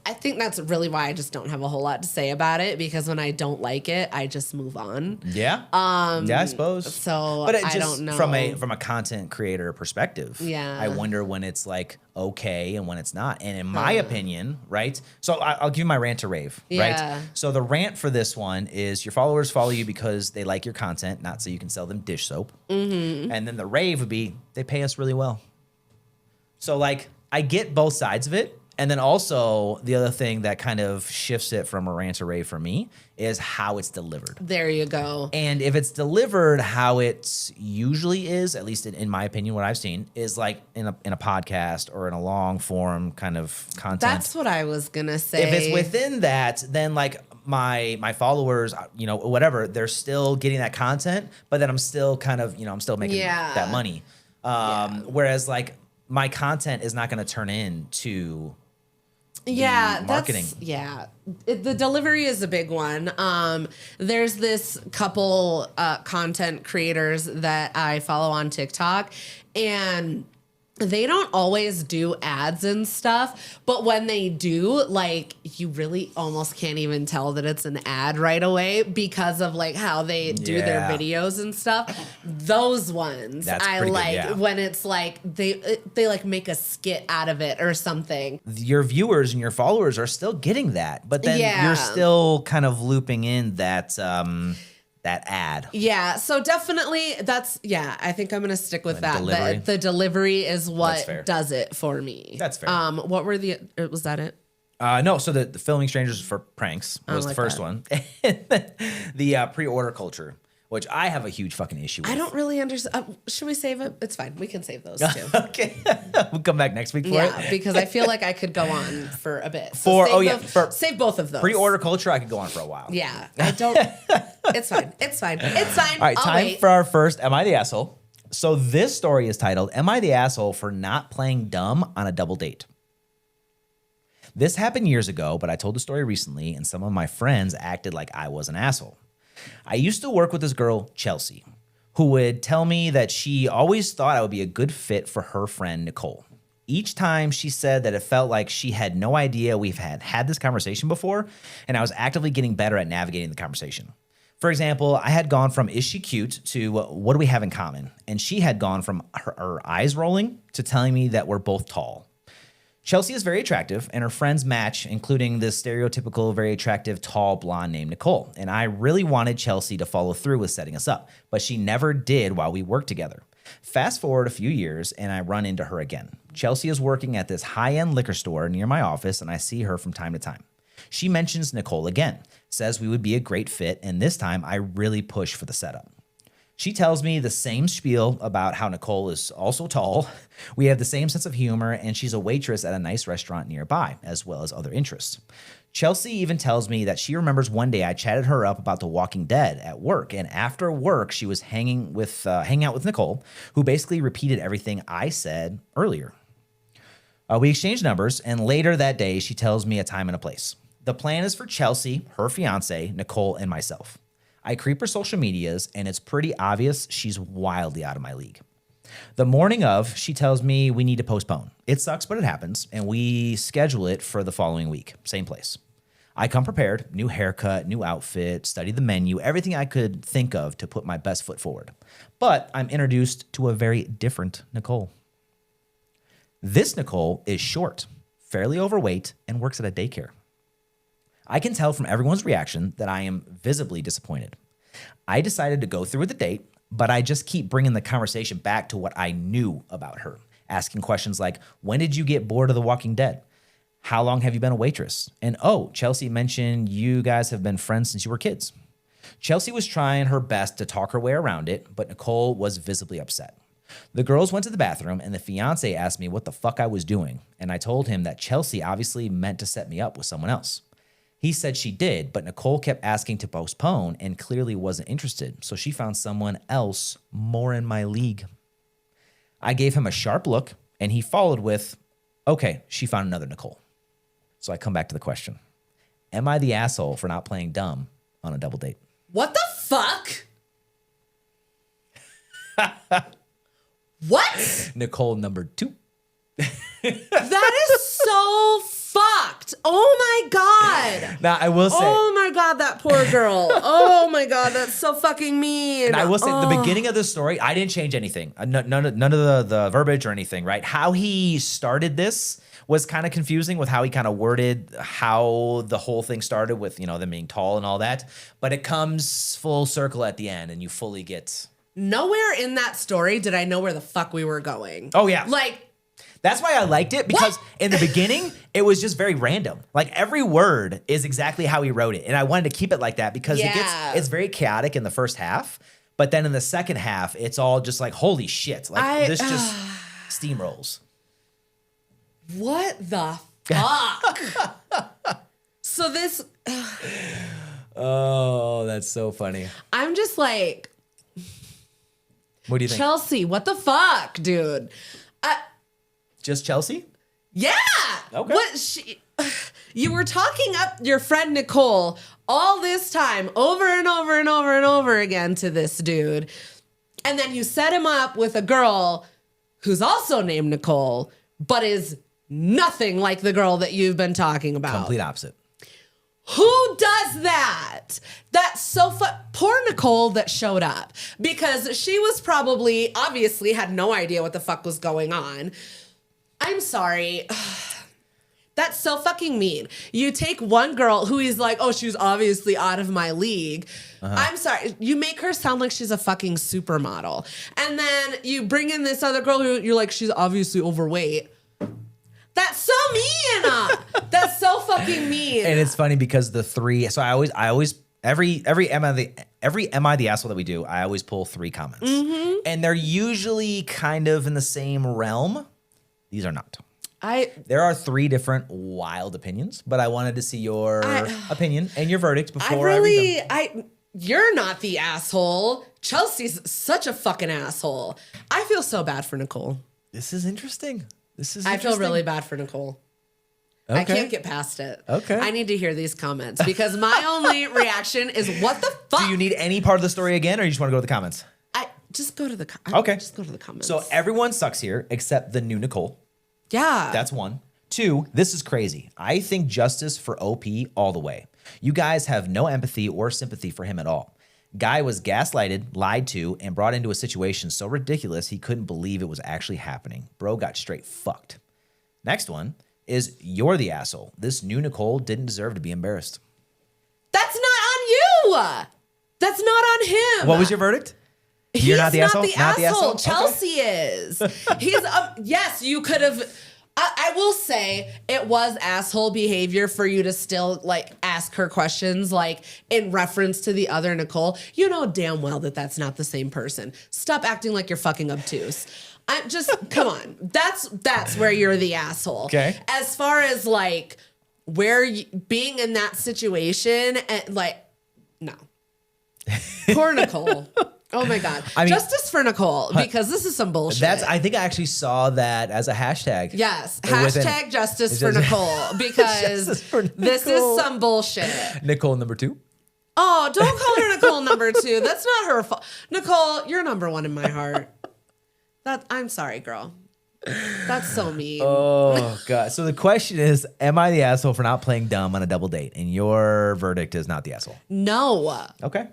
Speaker 2: I think that's really why I just don't have a whole lot to say about it, because when I don't like it, I just move on.
Speaker 1: Yeah. Yeah, I suppose.
Speaker 2: So,
Speaker 1: but
Speaker 2: I don't know.
Speaker 1: From a content creator perspective,
Speaker 2: yeah,
Speaker 1: I wonder when it's like okay and when it's not. And in my opinion, right? So I'll give you my rant to rave, right? So the rant for this one is your followers follow you because they like your content, not so you can sell them dish soap. And then the rave would be they pay us really well. So like, I get both sides of it. And then also the other thing that kind of shifts it from a rant to rave for me is how it's delivered.
Speaker 2: There you go.
Speaker 1: And if it's delivered how it usually is, at least in my opinion, what I've seen is like in a podcast or in a long form kind of content.
Speaker 2: That's what I was gonna say.
Speaker 1: If it's within that, then like my followers, you know, whatever, they're still getting that content, but then I'm still kind of, you know, I'm still making that money. Whereas like my content is not going to turn into marketing.
Speaker 2: The delivery is a big one. There's this couple content creators that I follow on TikTok, and they don't always do ads and stuff, but when they do, like, you really almost can't even tell that it's an ad right away because of like how they do their videos and stuff. Those ones I like when it's like they like make a skit out of it or something.
Speaker 1: Your viewers and your followers are still getting that, but then you're still kind of looping in that that ad.
Speaker 2: Yeah. So definitely I think I'm going to stick with that.
Speaker 1: Delivery.
Speaker 2: The delivery is what does it for me.
Speaker 1: That's fair.
Speaker 2: What were was that it?
Speaker 1: No. So the filming strangers for pranks was the first one. The pre-order culture, which I have a huge fucking issue with.
Speaker 2: I don't really understand. Should we save it? It's fine. We can save those too.
Speaker 1: Okay. We'll come back next week for it.
Speaker 2: Yeah, because I feel like I could go on for a bit. Save both of those.
Speaker 1: Pre-order culture, I could go on for a while.
Speaker 2: Yeah. I don't. It's fine. It's fine. It's fine.
Speaker 1: All right, time for our first Am I the Asshole? So this story is titled, Am I the Asshole for Not Playing Dumb on a Double Date? This happened years ago, but I told the story recently, and some of my friends acted like I was an asshole. I used to work with this girl, Chelsea, who would tell me that she always thought I would be a good fit for her friend, Nicole. Each time she said that it felt like she had no idea we've had this conversation before, and I was actively getting better at navigating the conversation. For example, I had gone from, is she cute, to what do we have in common? And she had gone from her eyes rolling to telling me that we're both tall. Chelsea is very attractive, and her friends match, including this stereotypical, very attractive, tall blonde named Nicole. And I really wanted Chelsea to follow through with setting us up, but she never did while we worked together. Fast forward a few years, and I run into her again. Chelsea is working at this high-end liquor store near my office, and I see her from time to time. She mentions Nicole again, says we would be a great fit, and this time I really push for the setup. She tells me the same spiel about how Nicole is also tall. We have the same sense of humor, and she's a waitress at a nice restaurant nearby, as well as other interests. Chelsea even tells me that she remembers one day I chatted her up about The Walking Dead at work, and after work, she was hanging out with Nicole, who basically repeated everything I said earlier. We exchanged numbers, and later that day, she tells me a time and a place. The plan is for Chelsea, her fiance, Nicole, and myself. I creep her social medias, and it's pretty obvious she's wildly out of my league. The morning of, she tells me we need to postpone. It sucks, but it happens, and we schedule it for the following week, same place. I come prepared, new haircut, new outfit, study the menu, everything I could think of to put my best foot forward. But I'm introduced to a very different Nicole. This Nicole is short, fairly overweight, and works at a daycare. I can tell from everyone's reaction that I am visibly disappointed. I decided to go through with the date, but I just keep bringing the conversation back to what I knew about her, asking questions like, when did you get bored of The Walking Dead? How long have you been a waitress? And oh, Chelsea mentioned you guys have been friends since you were kids. Chelsea was trying her best to talk her way around it, but Nicole was visibly upset. The girls went to the bathroom, and the fiance asked me what the fuck I was doing, and I told him that Chelsea obviously meant to set me up with someone else. He said she did, but Nicole kept asking to postpone and clearly wasn't interested, so she found someone else more in my league. I gave him a sharp look, and he followed with, okay, she found another Nicole. So I come back to the question. Am I the asshole for not playing dumb on a double date?
Speaker 2: What the fuck? What?
Speaker 1: Nicole number 2.
Speaker 2: That is so fucked. Oh my God.
Speaker 1: Now, I will say.
Speaker 2: Oh my God, that poor girl. Oh my God, that's so fucking mean.
Speaker 1: And I will say, the beginning of the story, I didn't change anything. None of the verbiage or anything, right? How he started this was kind of confusing with how he kind of worded how the whole thing started with, them being tall and all that. But it comes full circle at the end and you fully get.
Speaker 2: Nowhere in that story did I know where the fuck we were going.
Speaker 1: Oh, yeah.
Speaker 2: That's
Speaker 1: why I liked it, because in the beginning, it was just very random. Every word is exactly how he wrote it. And I wanted to keep it like that because it's very chaotic in the first half. But then in the second half, it's all just holy shit. This just steamrolls.
Speaker 2: What the fuck? So this.
Speaker 1: Oh, that's so funny.
Speaker 2: I'm just
Speaker 1: what do you think?
Speaker 2: Chelsea, what the fuck, dude?
Speaker 1: Just Chelsea?
Speaker 2: Yeah.
Speaker 1: Okay.
Speaker 2: You were talking up your friend Nicole all this time, over and over and over and over again to this dude. And then you set him up with a girl who's also named Nicole, but is nothing like the girl that you've been talking about.
Speaker 1: Complete opposite.
Speaker 2: Who does that? That's so poor Nicole that showed up, because she was obviously had no idea what the fuck was going on. I'm sorry. That's so fucking mean. You take one girl who is like, oh, she's obviously out of my league. I'm sorry. You make her sound like she's a fucking supermodel. And then you bring in this other girl who you're like, she's obviously overweight. That's so mean. That's so fucking mean.
Speaker 1: And it's funny because the three, so I always every Am I the asshole that we do, I always pull 3 comments. Mm-hmm. And they're usually kind of in the same realm. These are not. There are 3 different wild opinions, but I wanted to see your opinion and your verdict before I read them.
Speaker 2: You're not the asshole. Chelsea's such a fucking asshole. I feel so bad for Nicole.
Speaker 1: This is interesting.
Speaker 2: I feel really bad for Nicole. Okay. I can't get past it.
Speaker 1: Okay.
Speaker 2: I need to hear these comments because my only reaction is, what the fuck?
Speaker 1: Do you need any part of the story again, or you just want to go to the comments?
Speaker 2: Just go to the
Speaker 1: Okay.
Speaker 2: Just go to the comments.
Speaker 1: So everyone sucks here except the new Nicole.
Speaker 2: Yeah.
Speaker 1: That's 1. 2, this is crazy. I think justice for OP all the way. You guys have no empathy or sympathy for him at all. Guy was gaslighted, lied to, and brought into a situation so ridiculous he couldn't believe it was actually happening. Bro got straight fucked. Next one is, you're the asshole. This new Nicole didn't deserve to be embarrassed.
Speaker 2: That's not on you. That's not on him.
Speaker 1: What was your verdict? You're not the asshole?
Speaker 2: Not the asshole. Chelsea is. He's, yes, you could have. I will say it was asshole behavior for you to still ask her questions in reference to the other Nicole. You know damn well that that's not the same person. Stop acting like you're fucking obtuse. Come on. That's where you're the asshole.
Speaker 1: Okay.
Speaker 2: As far as where being in that situation and no. Poor Nicole. Oh my God. Justice for Nicole, because this is some bullshit.
Speaker 1: I think I actually saw that as a hashtag.
Speaker 2: Yes. Hashtag justice for Nicole, because this is some bullshit.
Speaker 1: Nicole number 2.
Speaker 2: Oh, don't call her Nicole number 2. That's not her fault. Nicole, you're number 1 in my heart. I'm sorry, girl. That's so mean.
Speaker 1: Oh, God. So the question is, am I the asshole for not playing dumb on a double date? And your verdict is not the asshole.
Speaker 2: No.
Speaker 1: Okay.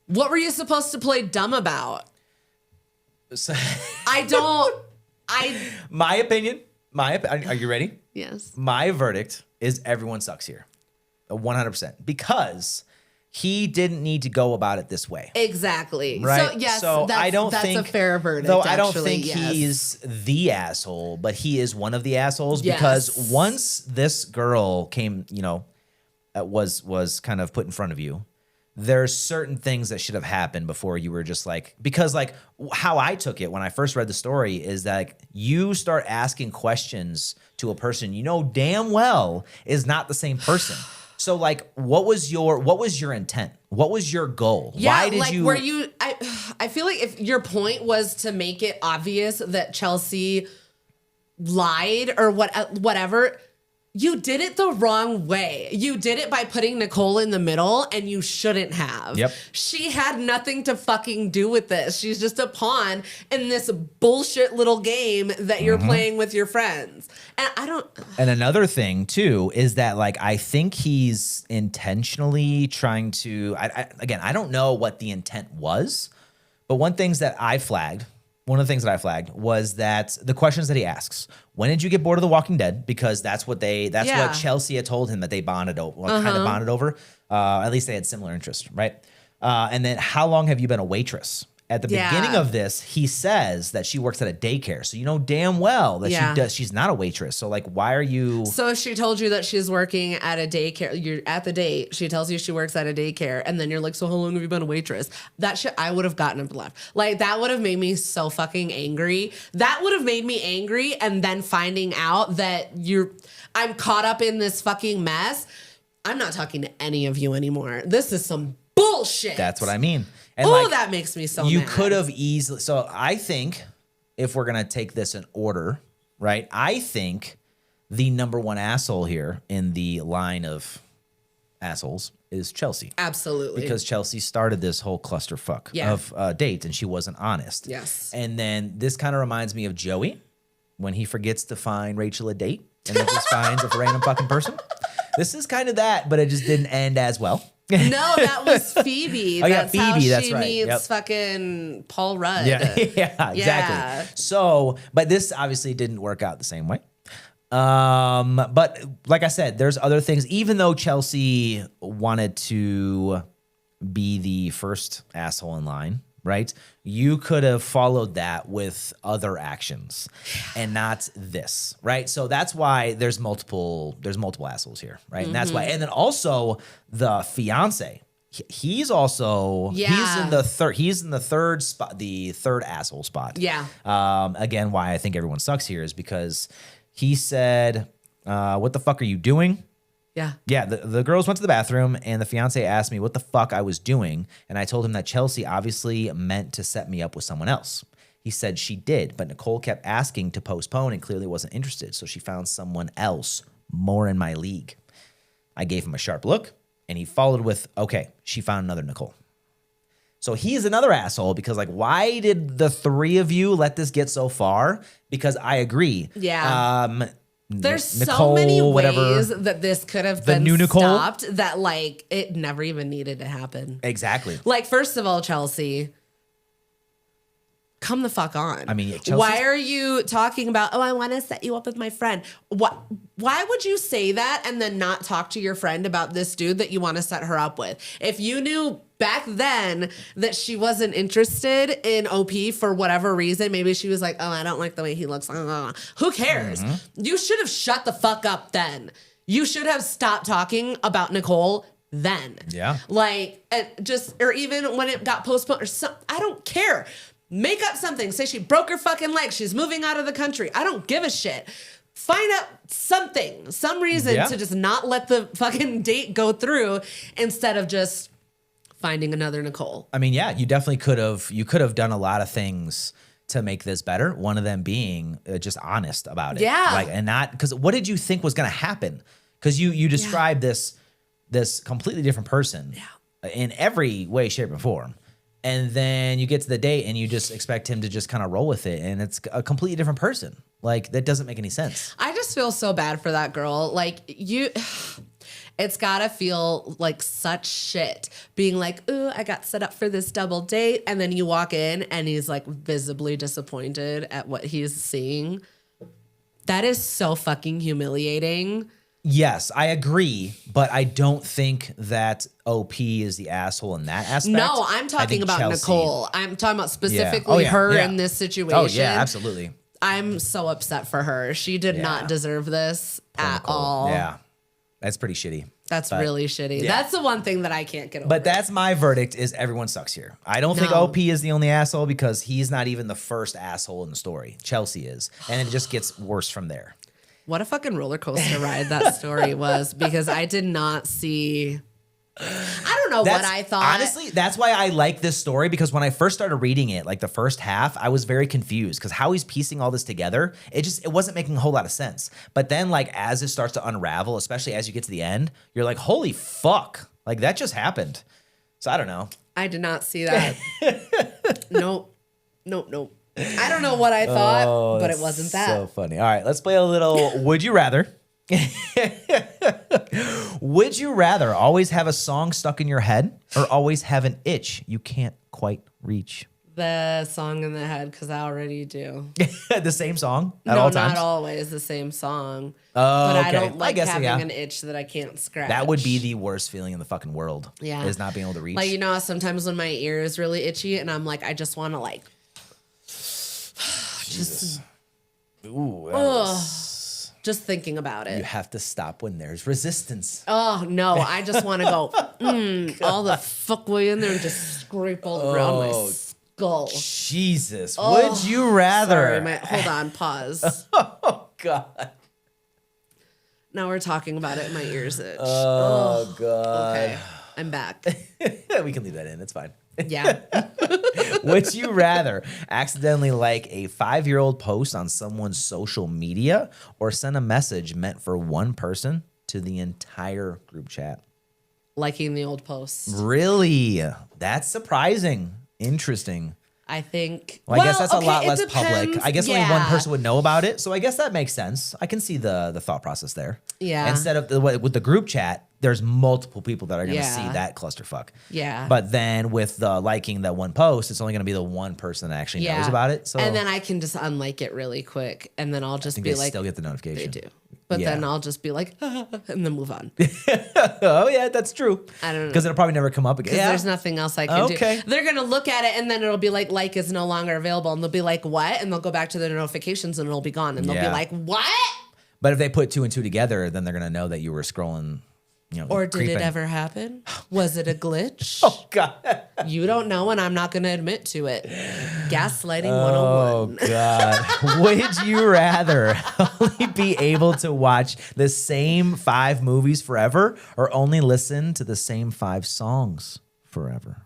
Speaker 2: What were you supposed to play dumb about?
Speaker 1: So My opinion, are you ready?
Speaker 2: Yes.
Speaker 1: My verdict is everyone sucks here. 100%. Because he didn't need to go about it this way.
Speaker 2: Exactly.
Speaker 1: Right.
Speaker 2: So yes,
Speaker 1: that's
Speaker 2: a fair verdict.
Speaker 1: Though I don't think he's the asshole, but he is one of the assholes because once this girl came, was kind of put in front of you, there's certain things that should have happened before you were just like, because like how I took it when I first read the story is that like, you start asking questions to a person you know damn well is not the same person. So like, what was your intent? What was your goal?
Speaker 2: Yeah,
Speaker 1: why did
Speaker 2: I feel like if your point was to make it obvious that Chelsea lied or whatever, you did it the wrong way. You did it by putting Nicole in the middle, and you shouldn't have.
Speaker 1: Yep.
Speaker 2: She had nothing to fucking do with this. She's just a pawn in this bullshit little game that you're playing with your friends. And I don't.
Speaker 1: And another thing too is that like I think he's intentionally trying to. I don't know what the intent was, but one of the things that I flagged was that the questions that he asks. When did you get bored of The Walking Dead? Because that's what Chelsea had told him that they bonded over, kind of bonded over. At least they had similar interests, right? And then how long have you been a waitress? At the beginning of this, he says that she works at a daycare. So you know damn well that she's not a waitress. So like, why are you?
Speaker 2: So if she told you that she's working at a daycare, you're at the date, she tells you she works at a daycare, and then you're like, so how long have you been a waitress? That shit, I would have gotten up and left. Like, that would have made me so fucking angry. That would have made me angry, and then finding out that I'm caught up in this fucking mess. I'm not talking to any of you anymore. This is some bullshit.
Speaker 1: That's what I mean.
Speaker 2: Oh, that makes me so mad.
Speaker 1: You could have easily. So I think if we're going to take this in order, right, I think the number one asshole here in the line of assholes is Chelsea.
Speaker 2: Absolutely.
Speaker 1: Because Chelsea started this whole clusterfuck of dates, and she wasn't honest.
Speaker 2: Yes.
Speaker 1: And then this kind of reminds me of Joey when he forgets to find Rachel a date and then just finds a random fucking person. This is kind of that, but it just didn't end as well.
Speaker 2: No, that was Phoebe.
Speaker 1: That's Phoebe.
Speaker 2: How
Speaker 1: that's
Speaker 2: she
Speaker 1: right.
Speaker 2: meets fucking Paul Rudd.
Speaker 1: Yeah, exactly. So, but this obviously didn't work out the same way. But like I said, there's other things. Even though Chelsea wanted to be the first asshole in line, right? You could have followed that with other actions and not this, right? So that's why there's multiple assholes here, right? And that's why. And then also the fiance, he's also he's in the third spot, the third asshole spot.
Speaker 2: Yeah.
Speaker 1: Again, why I think everyone sucks here is because he said, "What the fuck are you doing?"
Speaker 2: Yeah.
Speaker 1: Yeah, the girls went to the bathroom, and the fiance asked me what the fuck I was doing, and I told him that Chelsea obviously meant to set me up with someone else. He said she did, but Nicole kept asking to postpone and clearly wasn't interested, so she found someone else more in my league. I gave him a sharp look, and he followed with, okay, she found another Nicole. So he's another asshole because, like, why did the three of you let this get so far? Because I agree.
Speaker 2: Yeah. There's
Speaker 1: Nicole,
Speaker 2: so many
Speaker 1: whatever,
Speaker 2: ways that this could have been
Speaker 1: new Nicole
Speaker 2: stopped that, like, it never even needed to happen.
Speaker 1: Exactly.
Speaker 2: Like, first of all, Chelsea, come the fuck on.
Speaker 1: I mean,
Speaker 2: why are you talking about, I want to set you up with my friend? Why would you say that and then not talk to your friend about this dude that you want to set her up with? If you knew back then that she wasn't interested in OP for whatever reason, maybe she was like, oh, I don't like the way he looks. Who cares? You should have shut the fuck up then. You should have stopped talking about Nicole then.
Speaker 1: Yeah.
Speaker 2: Like, or even when it got postponed or something, I don't care. Make up something. Say she broke her fucking leg. She's moving out of the country. I don't give a shit. Find out something, some reason to just not let the fucking date go through instead of just finding another Nicole.
Speaker 1: I mean, yeah, you definitely could have done a lot of things to make this better. One of them being just honest about it.
Speaker 2: Yeah.
Speaker 1: Like, and not, because what did you think was going to happen? Because you described this completely different person.
Speaker 2: Yeah.
Speaker 1: in every way, shape, and form. And then you get to the date and you just expect him to just kind of roll with it. And it's a completely different person. Like, that doesn't make any sense.
Speaker 2: I just feel so bad for that girl. Like, it's gotta feel like such shit being like, ooh, I got set up for this double date. And then you walk in and he's like visibly disappointed at what he's seeing. That is so fucking humiliating.
Speaker 1: Yes, I agree, but I don't think that OP is the asshole in that aspect.
Speaker 2: No, I'm talking about
Speaker 1: Chelsea,
Speaker 2: Nicole. I'm talking about specifically her in this situation.
Speaker 1: Oh, yeah, absolutely.
Speaker 2: I'm so upset for her. She did not deserve this at all.
Speaker 1: Yeah, that's pretty shitty.
Speaker 2: That's really shitty.
Speaker 1: Yeah.
Speaker 2: That's the one thing that I can't get over.
Speaker 1: But that's my verdict is everyone sucks here. I don't think OP is the only asshole because he's not even the first asshole in the story. Chelsea is. And it just gets worse from there.
Speaker 2: What a fucking roller coaster ride that story was, because I did not see. I don't know what I thought.
Speaker 1: Honestly, that's why I like this story, because when I first started reading it, like the first half, I was very confused because how he's piecing all this together, it wasn't making a whole lot of sense. But then like as it starts to unravel, especially as you get to the end, you're like, holy fuck, like that just happened. So I don't know.
Speaker 2: I did not see that. Nope. I don't know what I thought, but it wasn't that.
Speaker 1: So funny. All right, let's play a little Would You Rather. Would you rather always have a song stuck in your head or always have an itch you can't quite reach?
Speaker 2: The song in the head, because I already do.
Speaker 1: The same song at all times?
Speaker 2: No, not always the same song.
Speaker 1: Oh,
Speaker 2: but
Speaker 1: okay.
Speaker 2: I don't like having
Speaker 1: yeah.
Speaker 2: an itch that I can't scratch.
Speaker 1: That would be the worst feeling in the fucking world.
Speaker 2: Yeah.
Speaker 1: Is not being able to reach.
Speaker 2: Like, you know, sometimes when my ear is really itchy and I'm like, I just want to like.
Speaker 1: Jesus. Ooh.
Speaker 2: Just thinking about it.
Speaker 1: You have to stop when there's resistance.
Speaker 2: Oh, no. I just want to go all the fuck way in there and just scrape all around my skull.
Speaker 1: Jesus. Would you rather?
Speaker 2: Sorry, hold on. Pause.
Speaker 1: Oh, God.
Speaker 2: Now we're talking about it and my ears itch.
Speaker 1: Oh, God.
Speaker 2: Okay. I'm back.
Speaker 1: We can leave that in. It's fine.
Speaker 2: Yeah.
Speaker 1: Would you rather accidentally like a 5-year-old post on someone's social media or send a message meant for one person to the entire group chat?
Speaker 2: Liking the old posts.
Speaker 1: Really? That's surprising. Interesting.
Speaker 2: I think.
Speaker 1: Well, I guess that's a lot less
Speaker 2: depends.
Speaker 1: public. I guess only one person would know about it. So I guess that makes sense. I can see the thought process there.
Speaker 2: Yeah.
Speaker 1: Instead of with the group chat, there's multiple people that are going to see that clusterfuck.
Speaker 2: Yeah.
Speaker 1: But then with the liking that one post, it's only going to be the one person that actually knows about it. So
Speaker 2: and then I can just unlike it really quick, and then I'll just be like,
Speaker 1: still get the notification.
Speaker 2: They do. But then I'll just be like, and then move on.
Speaker 1: Oh, yeah, that's true.
Speaker 2: I don't know.
Speaker 1: Because it'll probably never come up again.
Speaker 2: Because there's nothing else I can do. They're going to look at it, and then it'll be like is no longer available. And they'll be like, what? And they'll go back to their notifications, and it'll be gone. And they'll be like, what?
Speaker 1: But if they put 2 and 2 together, then they're going to know that you were scrolling, you know,
Speaker 2: or did it ever happen? Was it a glitch?
Speaker 1: Oh, God.
Speaker 2: You don't know, and I'm not going to admit to it. Gaslighting 101.
Speaker 1: Oh, God. Would you rather only be able to watch the same 5 movies forever or only listen to the same 5 songs forever?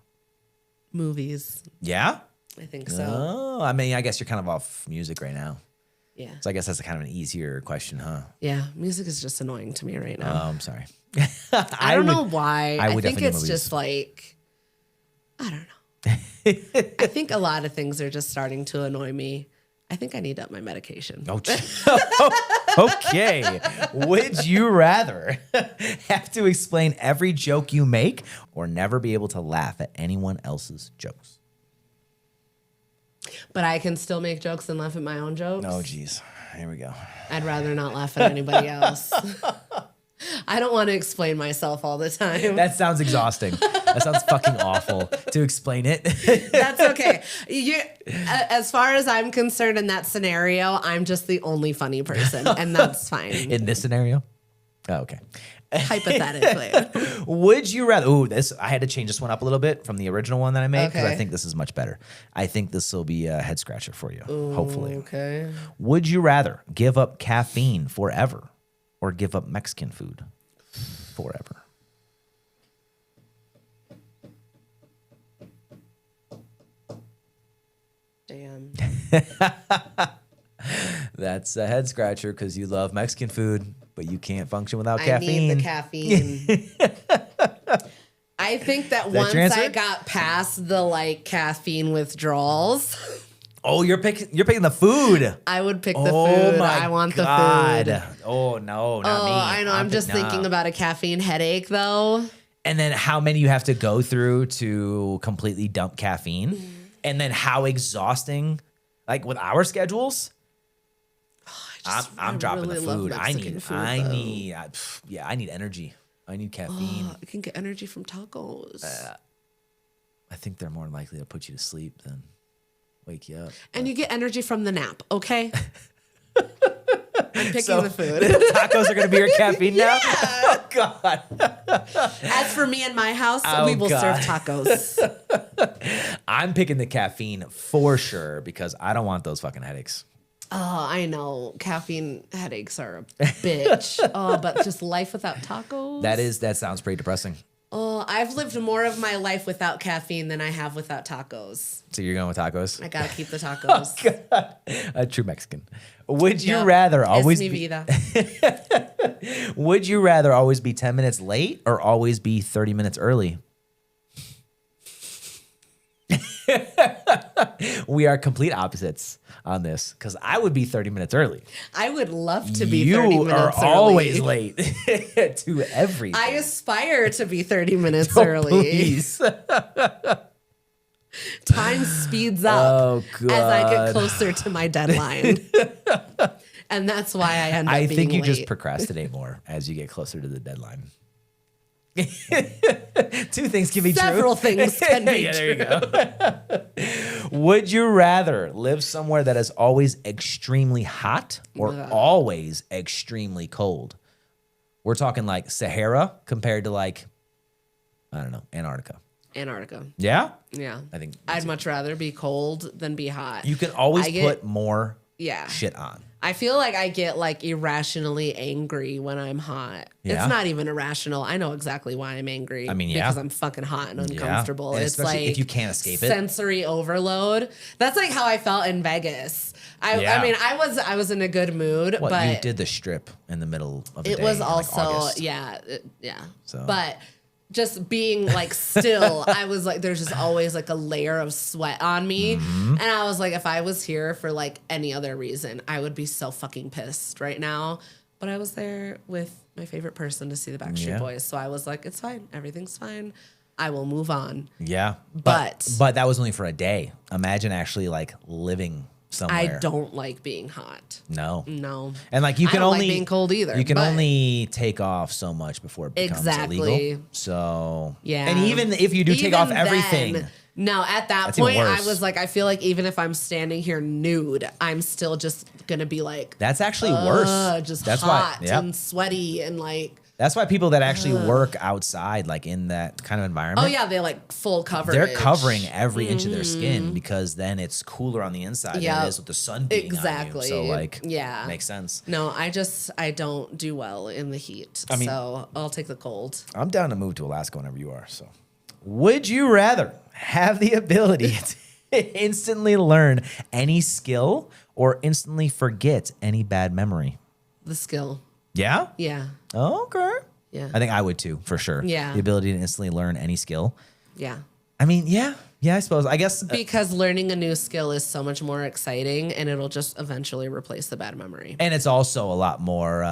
Speaker 2: Movies.
Speaker 1: Yeah?
Speaker 2: I think so.
Speaker 1: Oh, I mean, I guess you're kind of off music right now.
Speaker 2: Yeah.
Speaker 1: So I guess that's kind of an easier question, huh?
Speaker 2: Yeah. Music is just annoying to me right now.
Speaker 1: Oh, I'm sorry.
Speaker 2: I don't know why. I think it's
Speaker 1: movies.
Speaker 2: just like, I don't know. I think a lot of things are just starting to annoy me. I think I need up my medication.
Speaker 1: Oh, okay. Would you rather have to explain every joke you make or never be able to laugh at anyone else's jokes?
Speaker 2: But I can still make jokes and laugh at my own jokes.
Speaker 1: Oh, geez. Here we go.
Speaker 2: I'd rather not laugh at anybody else. I don't want to explain myself all the time.
Speaker 1: That sounds exhausting. That sounds fucking awful to explain it.
Speaker 2: That's okay. As far as I'm concerned in that scenario, I'm just the only funny person, and that's fine.
Speaker 1: In this scenario? Oh, okay.
Speaker 2: Hypothetically.
Speaker 1: Would you rather... Ooh, I had to change this one up a little bit from the original one that I made because I think this is much better. I think this will be a head scratcher for you, hopefully.
Speaker 2: Okay.
Speaker 1: Would you rather give up caffeine forever or give up Mexican food forever?
Speaker 2: Damn.
Speaker 1: That's a head scratcher because you love Mexican food, but you can't function without caffeine.
Speaker 2: I need the caffeine. I I think that once I got past the like caffeine withdrawals.
Speaker 1: Oh, you're picking the food.
Speaker 2: I would pick the food. I want the food.
Speaker 1: Oh no, not me.
Speaker 2: I know. I'm just thinking about a caffeine headache though.
Speaker 1: And then how many you have to go through to completely dump caffeine, and then how exhausting, like with our schedules. I'm dropping
Speaker 2: really
Speaker 1: the food. I need energy. I need caffeine.
Speaker 2: I can get energy from tacos.
Speaker 1: I think they're more likely to put you to sleep than wake you up.
Speaker 2: And you get energy from the nap, okay? I'm picking the food.
Speaker 1: Tacos are going to be your caffeine now? Oh, God.
Speaker 2: As for me and my house, we will serve tacos.
Speaker 1: I'm picking the caffeine for sure because I don't want those fucking headaches.
Speaker 2: Oh, I know. Caffeine headaches are a bitch. But just life without tacos?
Speaker 1: That sounds pretty depressing.
Speaker 2: Oh, I've lived more of my life without caffeine than I have without tacos.
Speaker 1: So you're going with tacos?
Speaker 2: I gotta keep the tacos.
Speaker 1: Oh, God. A true Mexican. Would you rather always Would you rather always be 10 minutes late or always be 30 minutes early? We are complete opposites on this because I would be 30 minutes early.
Speaker 2: I would love to be 30 minutes early. You are
Speaker 1: always late to everything.
Speaker 2: I aspire to be 30 minutes early.
Speaker 1: Please.
Speaker 2: Time speeds up as I get closer to my deadline. And that's why I end up being late.
Speaker 1: I think you just procrastinate more as you get closer to the deadline. Two things can be
Speaker 2: Several things can be
Speaker 1: there you go. Would you rather live somewhere that is always extremely hot or always extremely cold? We're talking like Sahara compared to like, I don't know, Antarctica.
Speaker 2: Antarctica.
Speaker 1: Yeah?
Speaker 2: Yeah.
Speaker 1: I think
Speaker 2: I'd much rather be cold than be hot.
Speaker 1: You can always put more shit on.
Speaker 2: I feel like I get like irrationally angry when I'm hot. Yeah. It's not even irrational. I know exactly why I'm angry. I mean, because I'm fucking hot and uncomfortable.
Speaker 1: And
Speaker 2: it's like
Speaker 1: if you can't escape it.
Speaker 2: Sensory overload. That's like how I felt in Vegas. I mean, I was in a good mood, but
Speaker 1: you did the strip in the middle of the day.
Speaker 2: It was also So. But just being like still, I was like, there's just always like a layer of sweat on me. Mm-hmm. And I was like, if I was here for like any other reason, I would be so fucking pissed right now. But I was there with my favorite person to see the Backstreet Boys. So I was like, it's fine. Everything's fine. I will move on.
Speaker 1: Yeah. But that was only for a day. Imagine actually like living somewhere.
Speaker 2: I don't like being hot.
Speaker 1: No.
Speaker 2: No.
Speaker 1: And like you can only
Speaker 2: like being cold either.
Speaker 1: You can only take off so much before it becomes illegal. So
Speaker 2: yeah.
Speaker 1: And even if you do take off everything.
Speaker 2: No, at that point I was like, I feel like even if I'm standing here nude, I'm still just gonna be like,
Speaker 1: that's actually worse.
Speaker 2: Just hot and sweaty and like.
Speaker 1: That's why people that actually work outside, like in that kind of environment.
Speaker 2: Oh yeah, they like full coverage.
Speaker 1: They're covering every inch of their skin because then it's cooler on the inside than it is with the sun being on you. So like, makes sense.
Speaker 2: No, I don't do well in the heat. I mean, so I'll take the cold.
Speaker 1: I'm down to move to Alaska whenever you are. So, would you rather have the ability to instantly learn any skill or instantly forget any bad memory?
Speaker 2: The skill.
Speaker 1: Yeah?
Speaker 2: Yeah.
Speaker 1: Oh, okay.
Speaker 2: Yeah.
Speaker 1: I think I would too, for sure.
Speaker 2: Yeah.
Speaker 1: The ability to instantly learn any skill.
Speaker 2: Yeah.
Speaker 1: I mean, yeah, I suppose. I guess.
Speaker 2: Because learning a new skill is so much more exciting and it'll just eventually replace the bad memory.
Speaker 1: And it's also a lot more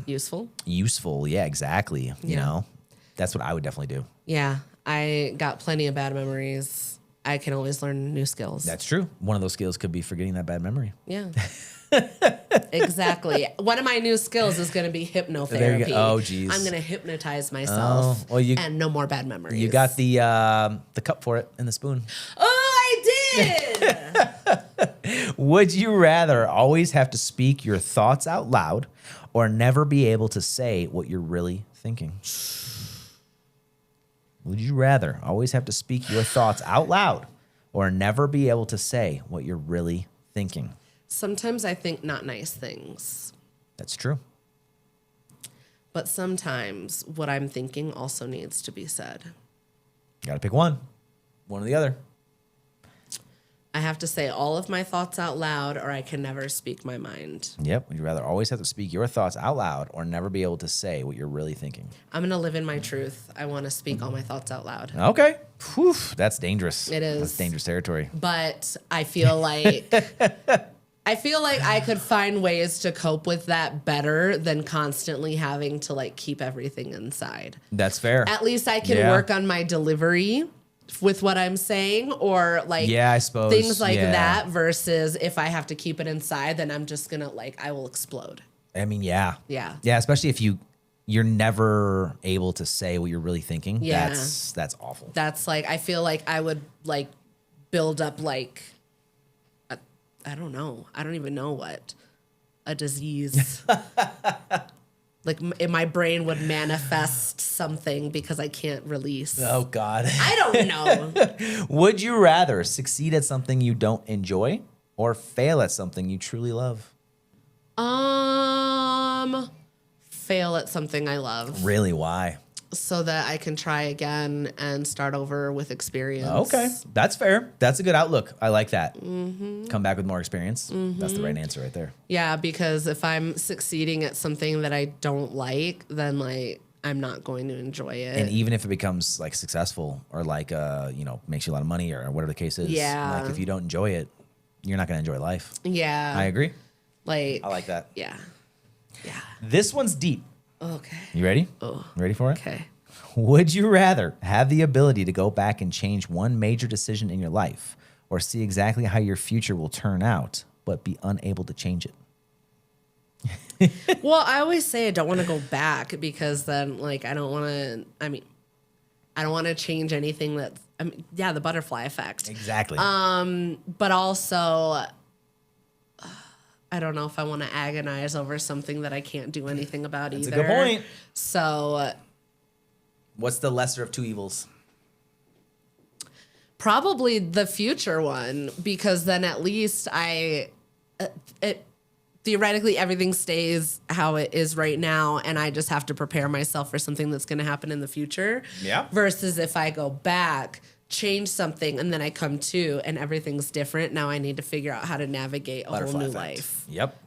Speaker 2: useful.
Speaker 1: Useful. Yeah, exactly. You know, that's what I would definitely do.
Speaker 2: Yeah. I got plenty of bad memories. I can always learn new skills.
Speaker 1: That's true. One of those skills could be forgetting that bad memory.
Speaker 2: Yeah. Exactly. One of my new skills is going to be hypnotherapy.
Speaker 1: Oh, geez.
Speaker 2: I'm going to hypnotize myself and no more bad memories.
Speaker 1: You got the cup for it and the spoon.
Speaker 2: Oh, I did!
Speaker 1: Would you rather always have to speak your thoughts out loud or never be able to say what you're really thinking? Would you rather always have to speak your thoughts out loud or never be able to say what you're really thinking?
Speaker 2: Sometimes I think not nice things.
Speaker 1: That's true.
Speaker 2: But sometimes what I'm thinking also needs to be said.
Speaker 1: You got to pick one. One or the other.
Speaker 2: I have to say all of my thoughts out loud or I can never speak my mind.
Speaker 1: Yep. Would you rather always have to speak your thoughts out loud or never be able to say what you're really thinking?
Speaker 2: I'm going to live in my truth. I want to speak all my thoughts out loud.
Speaker 1: Okay. Whew, that's dangerous.
Speaker 2: It is.
Speaker 1: That's dangerous territory.
Speaker 2: But I feel like I could find ways to cope with that better than constantly having to like keep everything inside.
Speaker 1: That's fair.
Speaker 2: At least I can work on my delivery with what I'm saying, or like
Speaker 1: I suppose
Speaker 2: things like that, versus if I have to keep it inside, then I'm just gonna I will explode.
Speaker 1: I mean, yeah, especially if you're never able to say what you're really thinking.
Speaker 2: Yeah,
Speaker 1: that's awful.
Speaker 2: That's like, I feel like I would like build up like I don't know, I don't even know what a disease. Like my brain would manifest something because I can't release.
Speaker 1: Oh, God.
Speaker 2: I don't know.
Speaker 1: Would you rather succeed at something you don't enjoy or fail at something you truly love?
Speaker 2: Fail at something I love.
Speaker 1: Really? Why?
Speaker 2: So that I can try again and start over with experience.
Speaker 1: Okay. That's fair. That's a good outlook. I like that. Mm-hmm. Come back with more experience. Mm-hmm. That's the right answer right there. Yeah,
Speaker 2: because if I'm succeeding at something that I don't like, then like I'm not going to enjoy it.
Speaker 1: And even if it becomes like successful or like makes you a lot of money or whatever the case is, like if you don't enjoy it, you're not going to enjoy life.
Speaker 2: Yeah.
Speaker 1: I agree.
Speaker 2: Like
Speaker 1: I like that.
Speaker 2: Yeah. Yeah.
Speaker 1: This one's deep.
Speaker 2: Okay.
Speaker 1: You ready?
Speaker 2: Oh.
Speaker 1: Ready for it?
Speaker 2: Okay.
Speaker 1: Would you rather have the ability to go back and change one major decision in your life or see exactly how your future will turn out, but be unable to change it?
Speaker 2: Well, I always say I don't want to go back because then like I don't want to change anything that's, the butterfly effect.
Speaker 1: Exactly.
Speaker 2: But also I don't know if I want to agonize over something that I can't do anything about either.
Speaker 1: That's a good point.
Speaker 2: So
Speaker 1: what's the lesser of two evils?
Speaker 2: Probably the future one, because then at least theoretically everything stays how it is right now, and I just have to prepare myself for something that's going to happen in the future.
Speaker 1: Yeah.
Speaker 2: Versus if I go back, change something, and then I come to and everything's different. Now I need to figure out how to navigate a whole new life.
Speaker 1: Yep.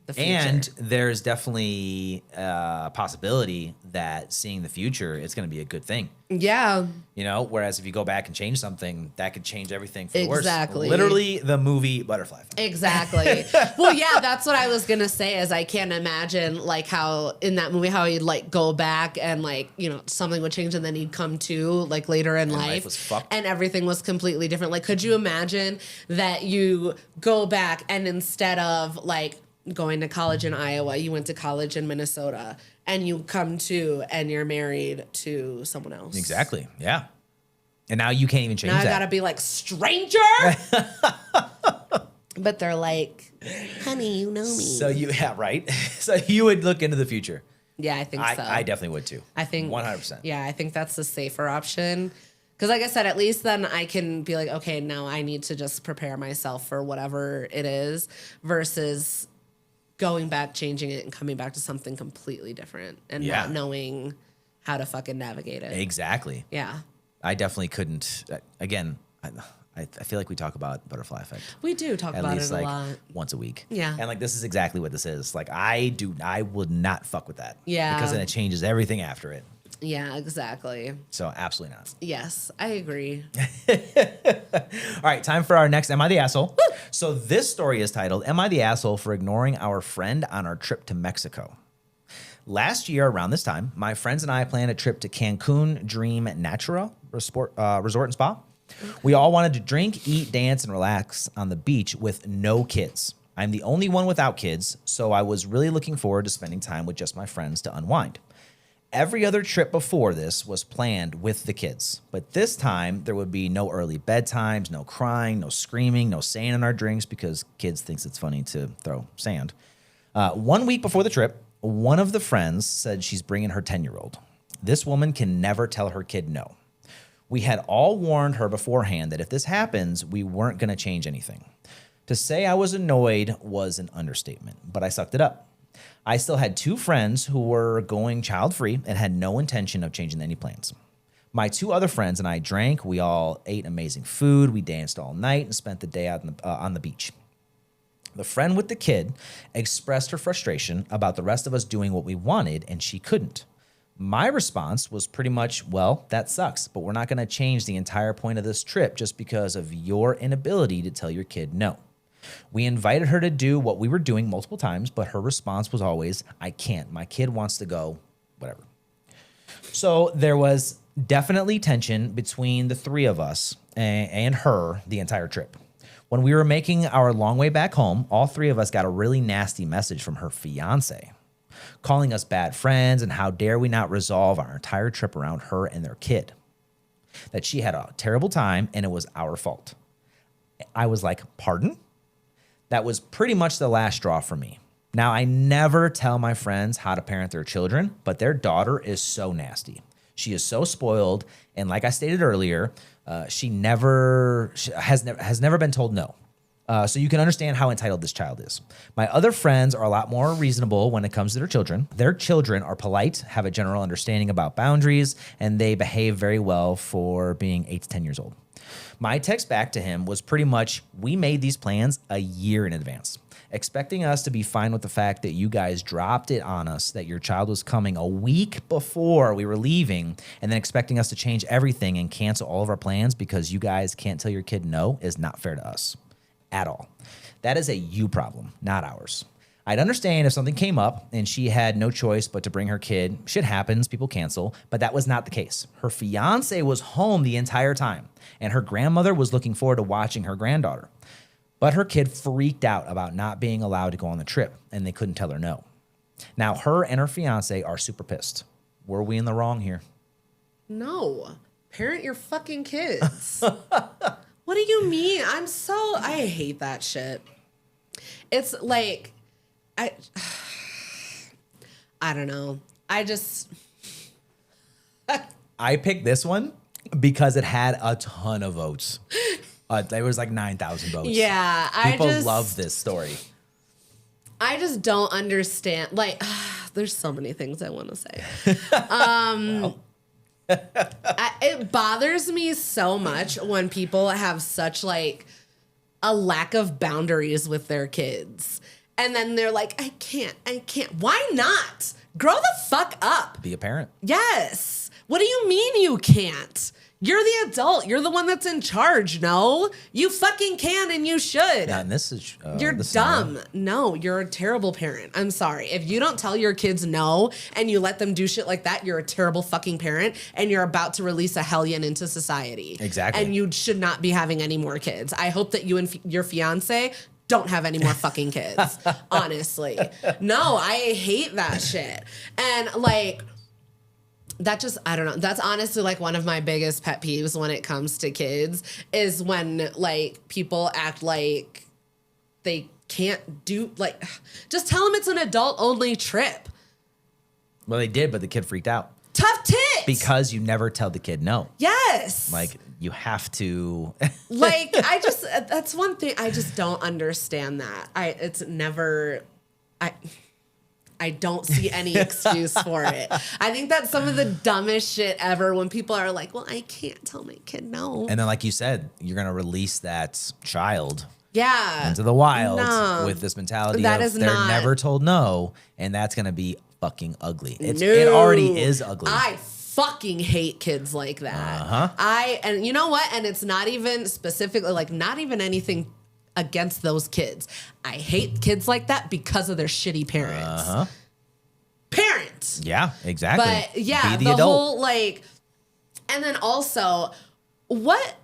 Speaker 2: The future.
Speaker 1: And there's definitely a possibility that seeing the future is going to be a good thing.
Speaker 2: Yeah.
Speaker 1: Whereas if you go back and change something, that could change everything for the worse.
Speaker 2: Exactly.
Speaker 1: Literally the movie Butterfly Effect.
Speaker 2: Exactly. Well, yeah, that's what I was going to say is I can't imagine like how in that movie, how he'd like go back and like, something would change and then he'd come to like later in life
Speaker 1: was fucked.
Speaker 2: And everything was completely different. Like, could you imagine that you go back and instead of like going to college in Iowa, you went to college in Minnesota, and you come to and you're married to someone else.
Speaker 1: Exactly. Yeah. And now you can't even change that.
Speaker 2: Now I gotta be like, stranger? But they're like, honey, you know me.
Speaker 1: So right. So you would look into the future.
Speaker 2: Yeah, I think so.
Speaker 1: I definitely would too.
Speaker 2: I think
Speaker 1: 100%.
Speaker 2: Yeah, I think that's the safer option. Because like I said, at least then I can be like, okay, now I need to just prepare myself for whatever it is versus going back, changing it, and coming back to something completely different and not knowing how to fucking navigate it.
Speaker 1: Exactly.
Speaker 2: Yeah.
Speaker 1: I definitely couldn't. Again, I feel like we talk about butterfly effect.
Speaker 2: We do talk about it a lot.
Speaker 1: Once a week.
Speaker 2: Yeah.
Speaker 1: And like this is exactly what this is. Like I would not fuck with that.
Speaker 2: Yeah.
Speaker 1: Because then it changes everything after it.
Speaker 2: Yeah, exactly.
Speaker 1: So absolutely not.
Speaker 2: Yes, I agree.
Speaker 1: All right, time for our next Am I the Asshole? Woo! So this story is titled, Am I the Asshole for Ignoring Our Friend on Our Trip to Mexico? Last year around this time, my friends and I planned a trip to Cancun Dream Natura Resort and Spa. We all wanted to drink, eat, dance, and relax on the beach with no kids. I'm the only one without kids, so I was really looking forward to spending time with just my friends to unwind. Every other trip before this was planned with the kids, but this time there would be no early bedtimes, no crying, no screaming, no sand in our drinks because kids thinks it's funny to throw sand. 1 week before the trip, one of the friends said she's bringing her 10-year-old. This woman can never tell her kid no. We had all warned her beforehand that if this happens, we weren't going to change anything. To say I was annoyed was an understatement, but I sucked it up. I still had two friends who were going child-free and had no intention of changing any plans. My 2 other friends and I drank. We all ate amazing food. We danced all night and spent the day out on the beach. The friend with the kid expressed her frustration about the rest of us doing what we wanted, and she couldn't. My response was pretty much, well, that sucks, but we're not going to change the entire point of this trip just because of your inability to tell your kid no. We invited her to do what we were doing multiple times, but her response was always, I can't. My kid wants to go, whatever. So there was definitely tension between the 3 of us and her the entire trip. When we were making our long way back home, all 3 of us got a really nasty message from her fiance, calling us bad friends and how dare we not resolve our entire trip around her and their kid. That she had a terrible time and it was our fault. I was like, pardon? That was pretty much the last straw for me. Now, I never tell my friends how to parent their children, but their daughter is so nasty. She is so spoiled, and like I stated earlier, she has never been told no. So you can understand how entitled this child is. My other friends are a lot more reasonable when it comes to their children. Their children are polite, have a general understanding about boundaries, and they behave very well for being 8 to 10 years old. My text back to him was pretty much, we made these plans a year in advance, expecting us to be fine with the fact that you guys dropped it on us, that your child was coming a week before we were leaving, and then expecting us to change everything and cancel all of our plans because you guys can't tell your kid no is not fair to us at all. That is a you problem, not ours. I'd understand if something came up and she had no choice but to bring her kid. Shit happens, people cancel, but that was not the case. Her fiance was home the entire time, and her grandmother was looking forward to watching her granddaughter. But her kid freaked out about not being allowed to go on the trip, and they couldn't tell her no. Now, her and her fiance are super pissed. Were we in the wrong here?
Speaker 2: No. Parent your fucking kids. What do you mean? I hate that shit. It's like, I don't know.
Speaker 1: I picked this one because it had a ton of votes. There was like 9,000 votes.
Speaker 2: Yeah.
Speaker 1: People love this story.
Speaker 2: I just don't understand. Like, there's so many things I want to say. It bothers me so much when people have such like a lack of boundaries with their kids. And then they're like, I can't. Why not? Grow the fuck up.
Speaker 1: Be a parent.
Speaker 2: Yes. What do you mean you can't? You're the adult. You're the one that's in charge. No, you fucking can and you should.
Speaker 1: Yeah, and this is
Speaker 2: you're dumb. No, you're a terrible parent. I'm sorry. If you don't tell your kids no and you let them do shit like that, you're a terrible fucking parent and you're about to release a hellion into society.
Speaker 1: Exactly.
Speaker 2: And you should not be having any more kids. I hope that you and your fiance don't have any more fucking kids. Honestly. No, I hate that shit. And like, that just, I don't know. That's honestly like one of my biggest pet peeves when it comes to kids is when like people act like they can't do, like, just tell them it's an adult only trip.
Speaker 1: Well, they did, but the kid freaked out.
Speaker 2: Tough tits.
Speaker 1: Because you never tell the kid no.
Speaker 2: Yes.
Speaker 1: Like you have to.
Speaker 2: Like, that's one thing. I just don't understand that. I don't see any excuse for it. I think that's some of the dumbest shit ever when people are like, well, I can't tell my kid no.
Speaker 1: And then, like you said, you're going to release that child into the wild with this mentality of they're never told no, and that's going to be fucking ugly. It already is ugly.
Speaker 2: I fucking hate kids like that. And you know what? And it's not even specifically, like, not even anything against those kids. I hate kids like that because of their shitty parents. Parents.
Speaker 1: Yeah, exactly.
Speaker 2: But yeah,
Speaker 1: Be
Speaker 2: the
Speaker 1: adult.
Speaker 2: whole like, and then also, what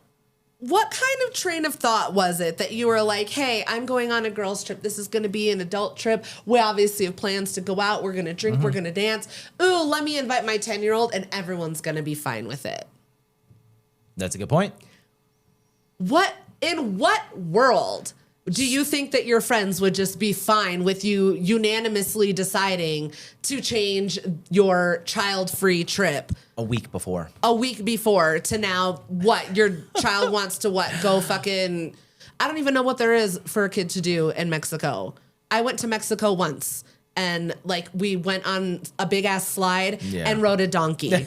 Speaker 2: kind of train of thought was it that you were like, hey, I'm going on a girls trip. This is going to be an adult trip. We obviously have plans to go out. We're going to drink. We're going to dance. Ooh, let me invite my 10-year-old and everyone's going to be fine with it.
Speaker 1: That's a good point.
Speaker 2: In what world do you think that your friends would just be fine with you unanimously deciding to change your child-free trip?
Speaker 1: A week before
Speaker 2: To now what? Your child wants to what? Go fucking... I don't even know what there is for a kid to do in Mexico. I went to Mexico once, and like we went on a big ass slide and rode a donkey.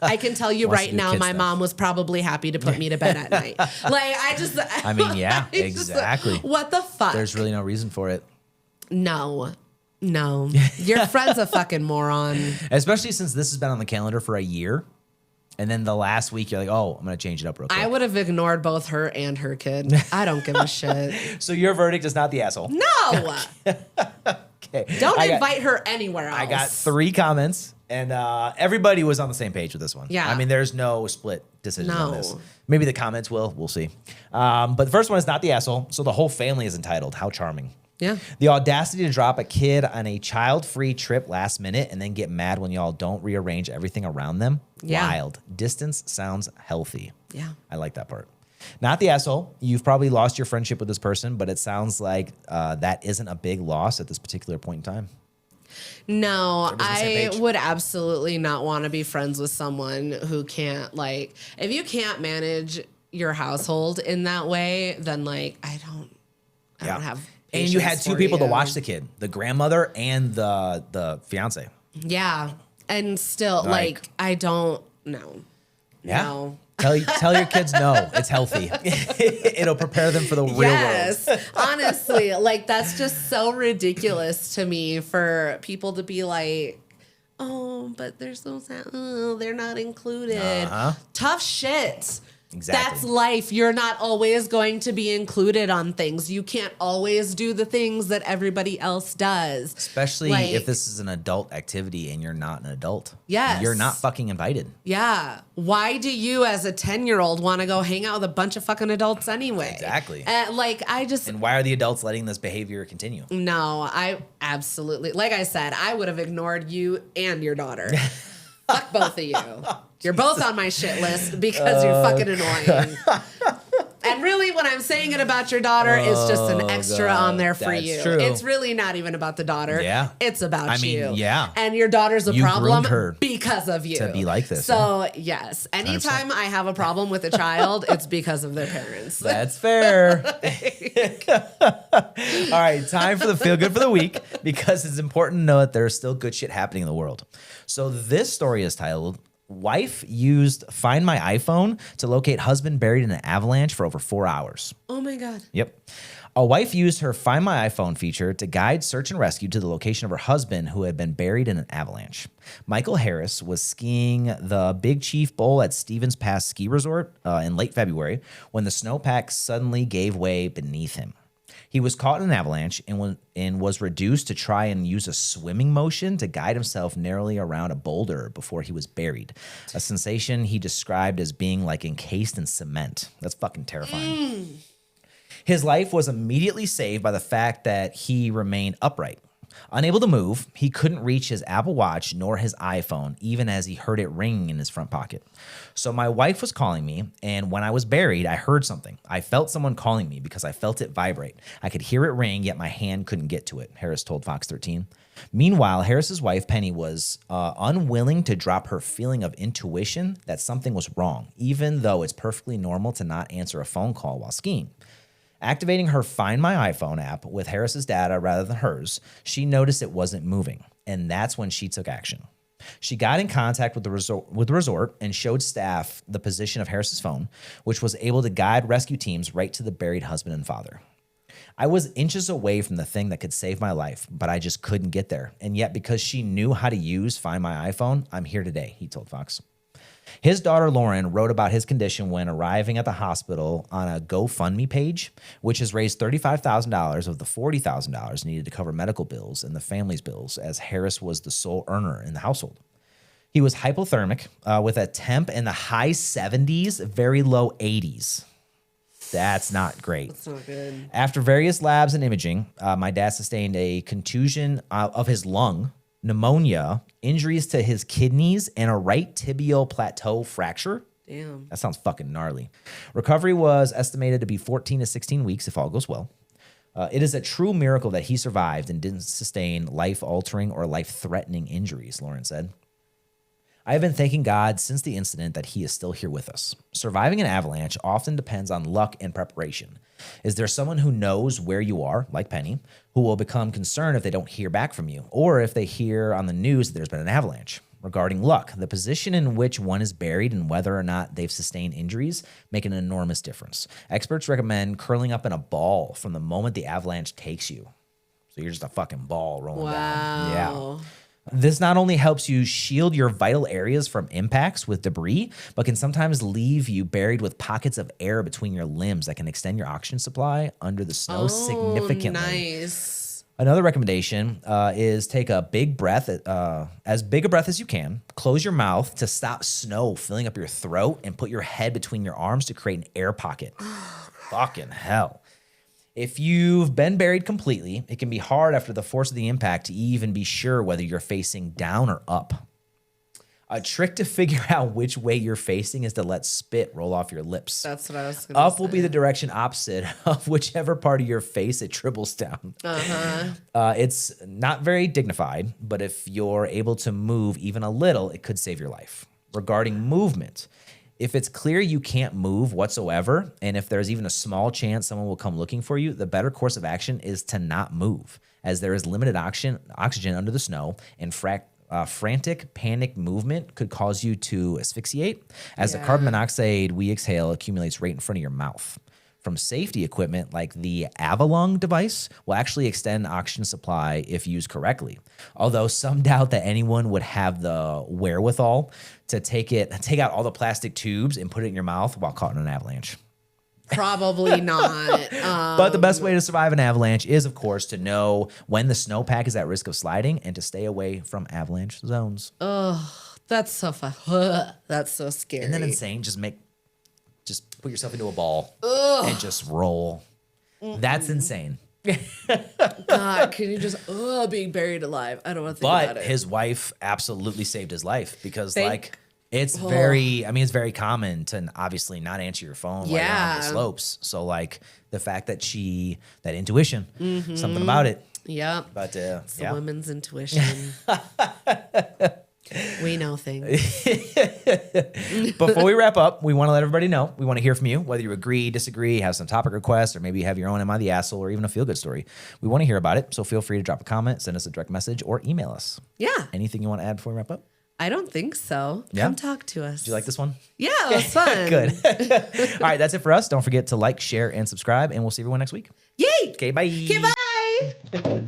Speaker 2: I can tell you right now, my mom was probably happy to put me to bed at night. Like
Speaker 1: I mean, yeah, exactly.
Speaker 2: What the fuck?
Speaker 1: There's really no reason for it.
Speaker 2: No. Your friend's a fucking moron.
Speaker 1: Especially since this has been on the calendar for a year. And then the last week, you're like, oh, I'm going to change it up real quick.
Speaker 2: I would have ignored both her and her kid. I don't give a shit.
Speaker 1: So your verdict is not the asshole?
Speaker 2: No.
Speaker 1: Okay.
Speaker 2: Don't invite her anywhere else.
Speaker 1: I got 3 comments, and everybody was on the same page with this one.
Speaker 2: Yeah.
Speaker 1: I mean, there's no split decision on this. Maybe the comments will. We'll see. But the first one is not the asshole. So the whole family is entitled. How charming.
Speaker 2: Yeah.
Speaker 1: The audacity to drop a kid on a child-free trip last minute and then get mad when y'all don't rearrange everything around them.
Speaker 2: Yeah.
Speaker 1: Wild. Distance sounds healthy.
Speaker 2: Yeah.
Speaker 1: I like that part. Not the asshole. You've probably lost your friendship with this person, but it sounds like that isn't a big loss at this particular point in time.
Speaker 2: No, I would absolutely not want to be friends with someone who can't, like, if you can't manage your household in that way, then like I don't have.
Speaker 1: And you had 2 people to watch the kid, the grandmother and the fiance.
Speaker 2: Yeah. And still, like I don't know.
Speaker 1: Yeah.
Speaker 2: No.
Speaker 1: Tell your kids no, it's healthy. It'll prepare them for the real world.
Speaker 2: Yes. Honestly, like that's just so ridiculous to me for people to be like, oh, but they're so sad. Oh, they're not included. Tough shit.
Speaker 1: Exactly.
Speaker 2: That's life. You're not always going to be included on things. You can't always do the things that everybody else does.
Speaker 1: Especially if this is an adult activity and you're not an adult.
Speaker 2: Yes.
Speaker 1: You're not fucking invited.
Speaker 2: Yeah. Why do you as a 10-year-old want to go hang out with a bunch of fucking adults anyway?
Speaker 1: Exactly.
Speaker 2: And
Speaker 1: why are the adults letting this behavior continue?
Speaker 2: No, I absolutely, like I said, I would have ignored you and your daughter. Fuck both of you. You're both on my shit list because you're fucking annoying. And really, when I'm saying it about your daughter, it's just an extra on there for you.
Speaker 1: True.
Speaker 2: It's really not even about the daughter.
Speaker 1: Yeah.
Speaker 2: It's about you.
Speaker 1: Yeah.
Speaker 2: And your daughter's a problem
Speaker 1: her
Speaker 2: because of you.
Speaker 1: to be like this.
Speaker 2: So, yes. Anytime 100%. I have a problem with a child, it's because of their parents.
Speaker 1: That's fair. All right. Time for the feel good for the week because it's important to know that there's still good shit happening in the world. So this story is titled, Wife Used Find My iPhone to Locate Husband Buried in an Avalanche for over 4 hours.
Speaker 2: Oh, my God.
Speaker 1: Yep. A wife used her Find My iPhone feature to guide search and rescue to the location of her husband who had been buried in an avalanche. Michael Harris was skiing the Big Chief Bowl at Stevens Pass Ski Resort in late February when the snowpack suddenly gave way beneath him. He was caught in an avalanche and was reduced to try and use a swimming motion to guide himself narrowly around a boulder before he was buried. A sensation he described as being like encased in cement. That's fucking terrifying. His life was immediately saved by the fact that he remained upright. Unable to move, he couldn't reach his Apple Watch nor his iPhone, even as he heard it ringing in his front pocket. So my wife was calling me, and when I was buried, I heard something. I felt someone calling me because I felt it vibrate. I could hear it ring, yet my hand couldn't get to it, Harris told Fox 13. Meanwhile, Harris's wife, Penny, was unwilling to drop her feeling of intuition that something was wrong, even though it's perfectly normal to not answer a phone call while skiing. Activating her Find My iPhone app with Harris's data rather than hers, she noticed it wasn't moving, and that's when she took action. She got in contact with the resort and showed staff the position of Harris's phone, which was able to guide rescue teams right to the buried husband and father. I was inches away from the thing that could save my life, but I just couldn't get there. And yet, because she knew how to use Find My iPhone, I'm here today, he told Fox. His daughter, Lauren, wrote about his condition when arriving at the hospital on a GoFundMe page, which has raised $35,000 of the $40,000 needed to cover medical bills and the family's bills, as Harris was the sole earner in the household. He was hypothermic with a temp in the high 70s, very low 80s. That's not great.
Speaker 2: That's not good. After
Speaker 1: various labs and imaging, my dad sustained a contusion of his lung, pneumonia, injuries to his kidneys, and a right tibial plateau fracture.
Speaker 2: Damn.
Speaker 1: That sounds fucking gnarly. Recovery was estimated to be 14 to 16 weeks if all goes well. It is a true miracle that he survived and didn't sustain life-altering or life-threatening injuries, Lauren said. I have been thanking God since the incident that he is still here with us. Surviving an avalanche often depends on luck and preparation. Is there someone who knows where you are, like Penny, who will become concerned if they don't hear back from you, or if they hear on the news that there's been an avalanche? Regarding luck, the position in which one is buried and whether or not they've sustained injuries make an enormous difference. Experts recommend curling up in a ball from the moment the avalanche takes you. So you're just a fucking ball rolling down. Yeah. This not only helps you shield your vital areas from impacts with debris, but can sometimes leave you buried with pockets of air between your limbs that can extend your oxygen supply under the snow significantly.
Speaker 2: Nice.
Speaker 1: Another recommendation is take a big breath, as big a breath as you can. Close your mouth to stop snow filling up your throat and put your head between your arms to create an air pocket. Fucking hell. If you've been buried completely, it can be hard after the force of the impact to even be sure whether you're facing down or up. A trick to figure out which way you're facing is to let spit roll off your lips.
Speaker 2: That's what I was going to say.
Speaker 1: Up will be the direction opposite of whichever part of your face it dribbles down. It's not very dignified, but if you're able to move even a little, it could save your life. Regarding movement, if it's clear you can't move whatsoever, and if there's even a small chance someone will come looking for you, the better course of action is to not move, as there is limited oxygen under the snow, and frantic panic movement could cause you to asphyxiate, as the carbon monoxide we exhale accumulates right in front of your mouth. From safety equipment like the Avalanche device will actually extend oxygen supply if used correctly. Although some doubt that anyone would have the wherewithal to take out all the plastic tubes and put it in your mouth while caught in an avalanche.
Speaker 2: Probably not.
Speaker 1: But the best way to survive an avalanche is, of course, to know when the snowpack is at risk of sliding and to stay away from avalanche zones.
Speaker 2: Oh, that's so fun. That's so scary.
Speaker 1: Isn't that insane? Just put yourself into a ball and just roll. That's insane.
Speaker 2: God, can you just being buried alive? I don't want to think about it.
Speaker 1: But his wife absolutely saved his life because it's very common to obviously not answer your phone while you're on the slopes. So the fact that that intuition, something about it.
Speaker 2: Yeah.
Speaker 1: But
Speaker 2: it's the women's intuition. We know things.
Speaker 1: Before we wrap up, we want to let everybody know. We want to hear from you, whether you agree, disagree, have some topic requests, or maybe you have your own Am I the Asshole or even a feel-good story. We want to hear about it, so feel free to drop a comment, send us a direct message, or email us.
Speaker 2: Yeah.
Speaker 1: Anything you want to add before we wrap up?
Speaker 2: I don't think so.
Speaker 1: Yeah?
Speaker 2: Come talk to us.
Speaker 1: Did you like this one?
Speaker 2: Yeah, it was fun.
Speaker 1: Good. All right, that's it for us. Don't forget to like, share, and subscribe, and we'll see everyone next week.
Speaker 2: Yay!
Speaker 1: Okay, bye.
Speaker 2: Okay, bye.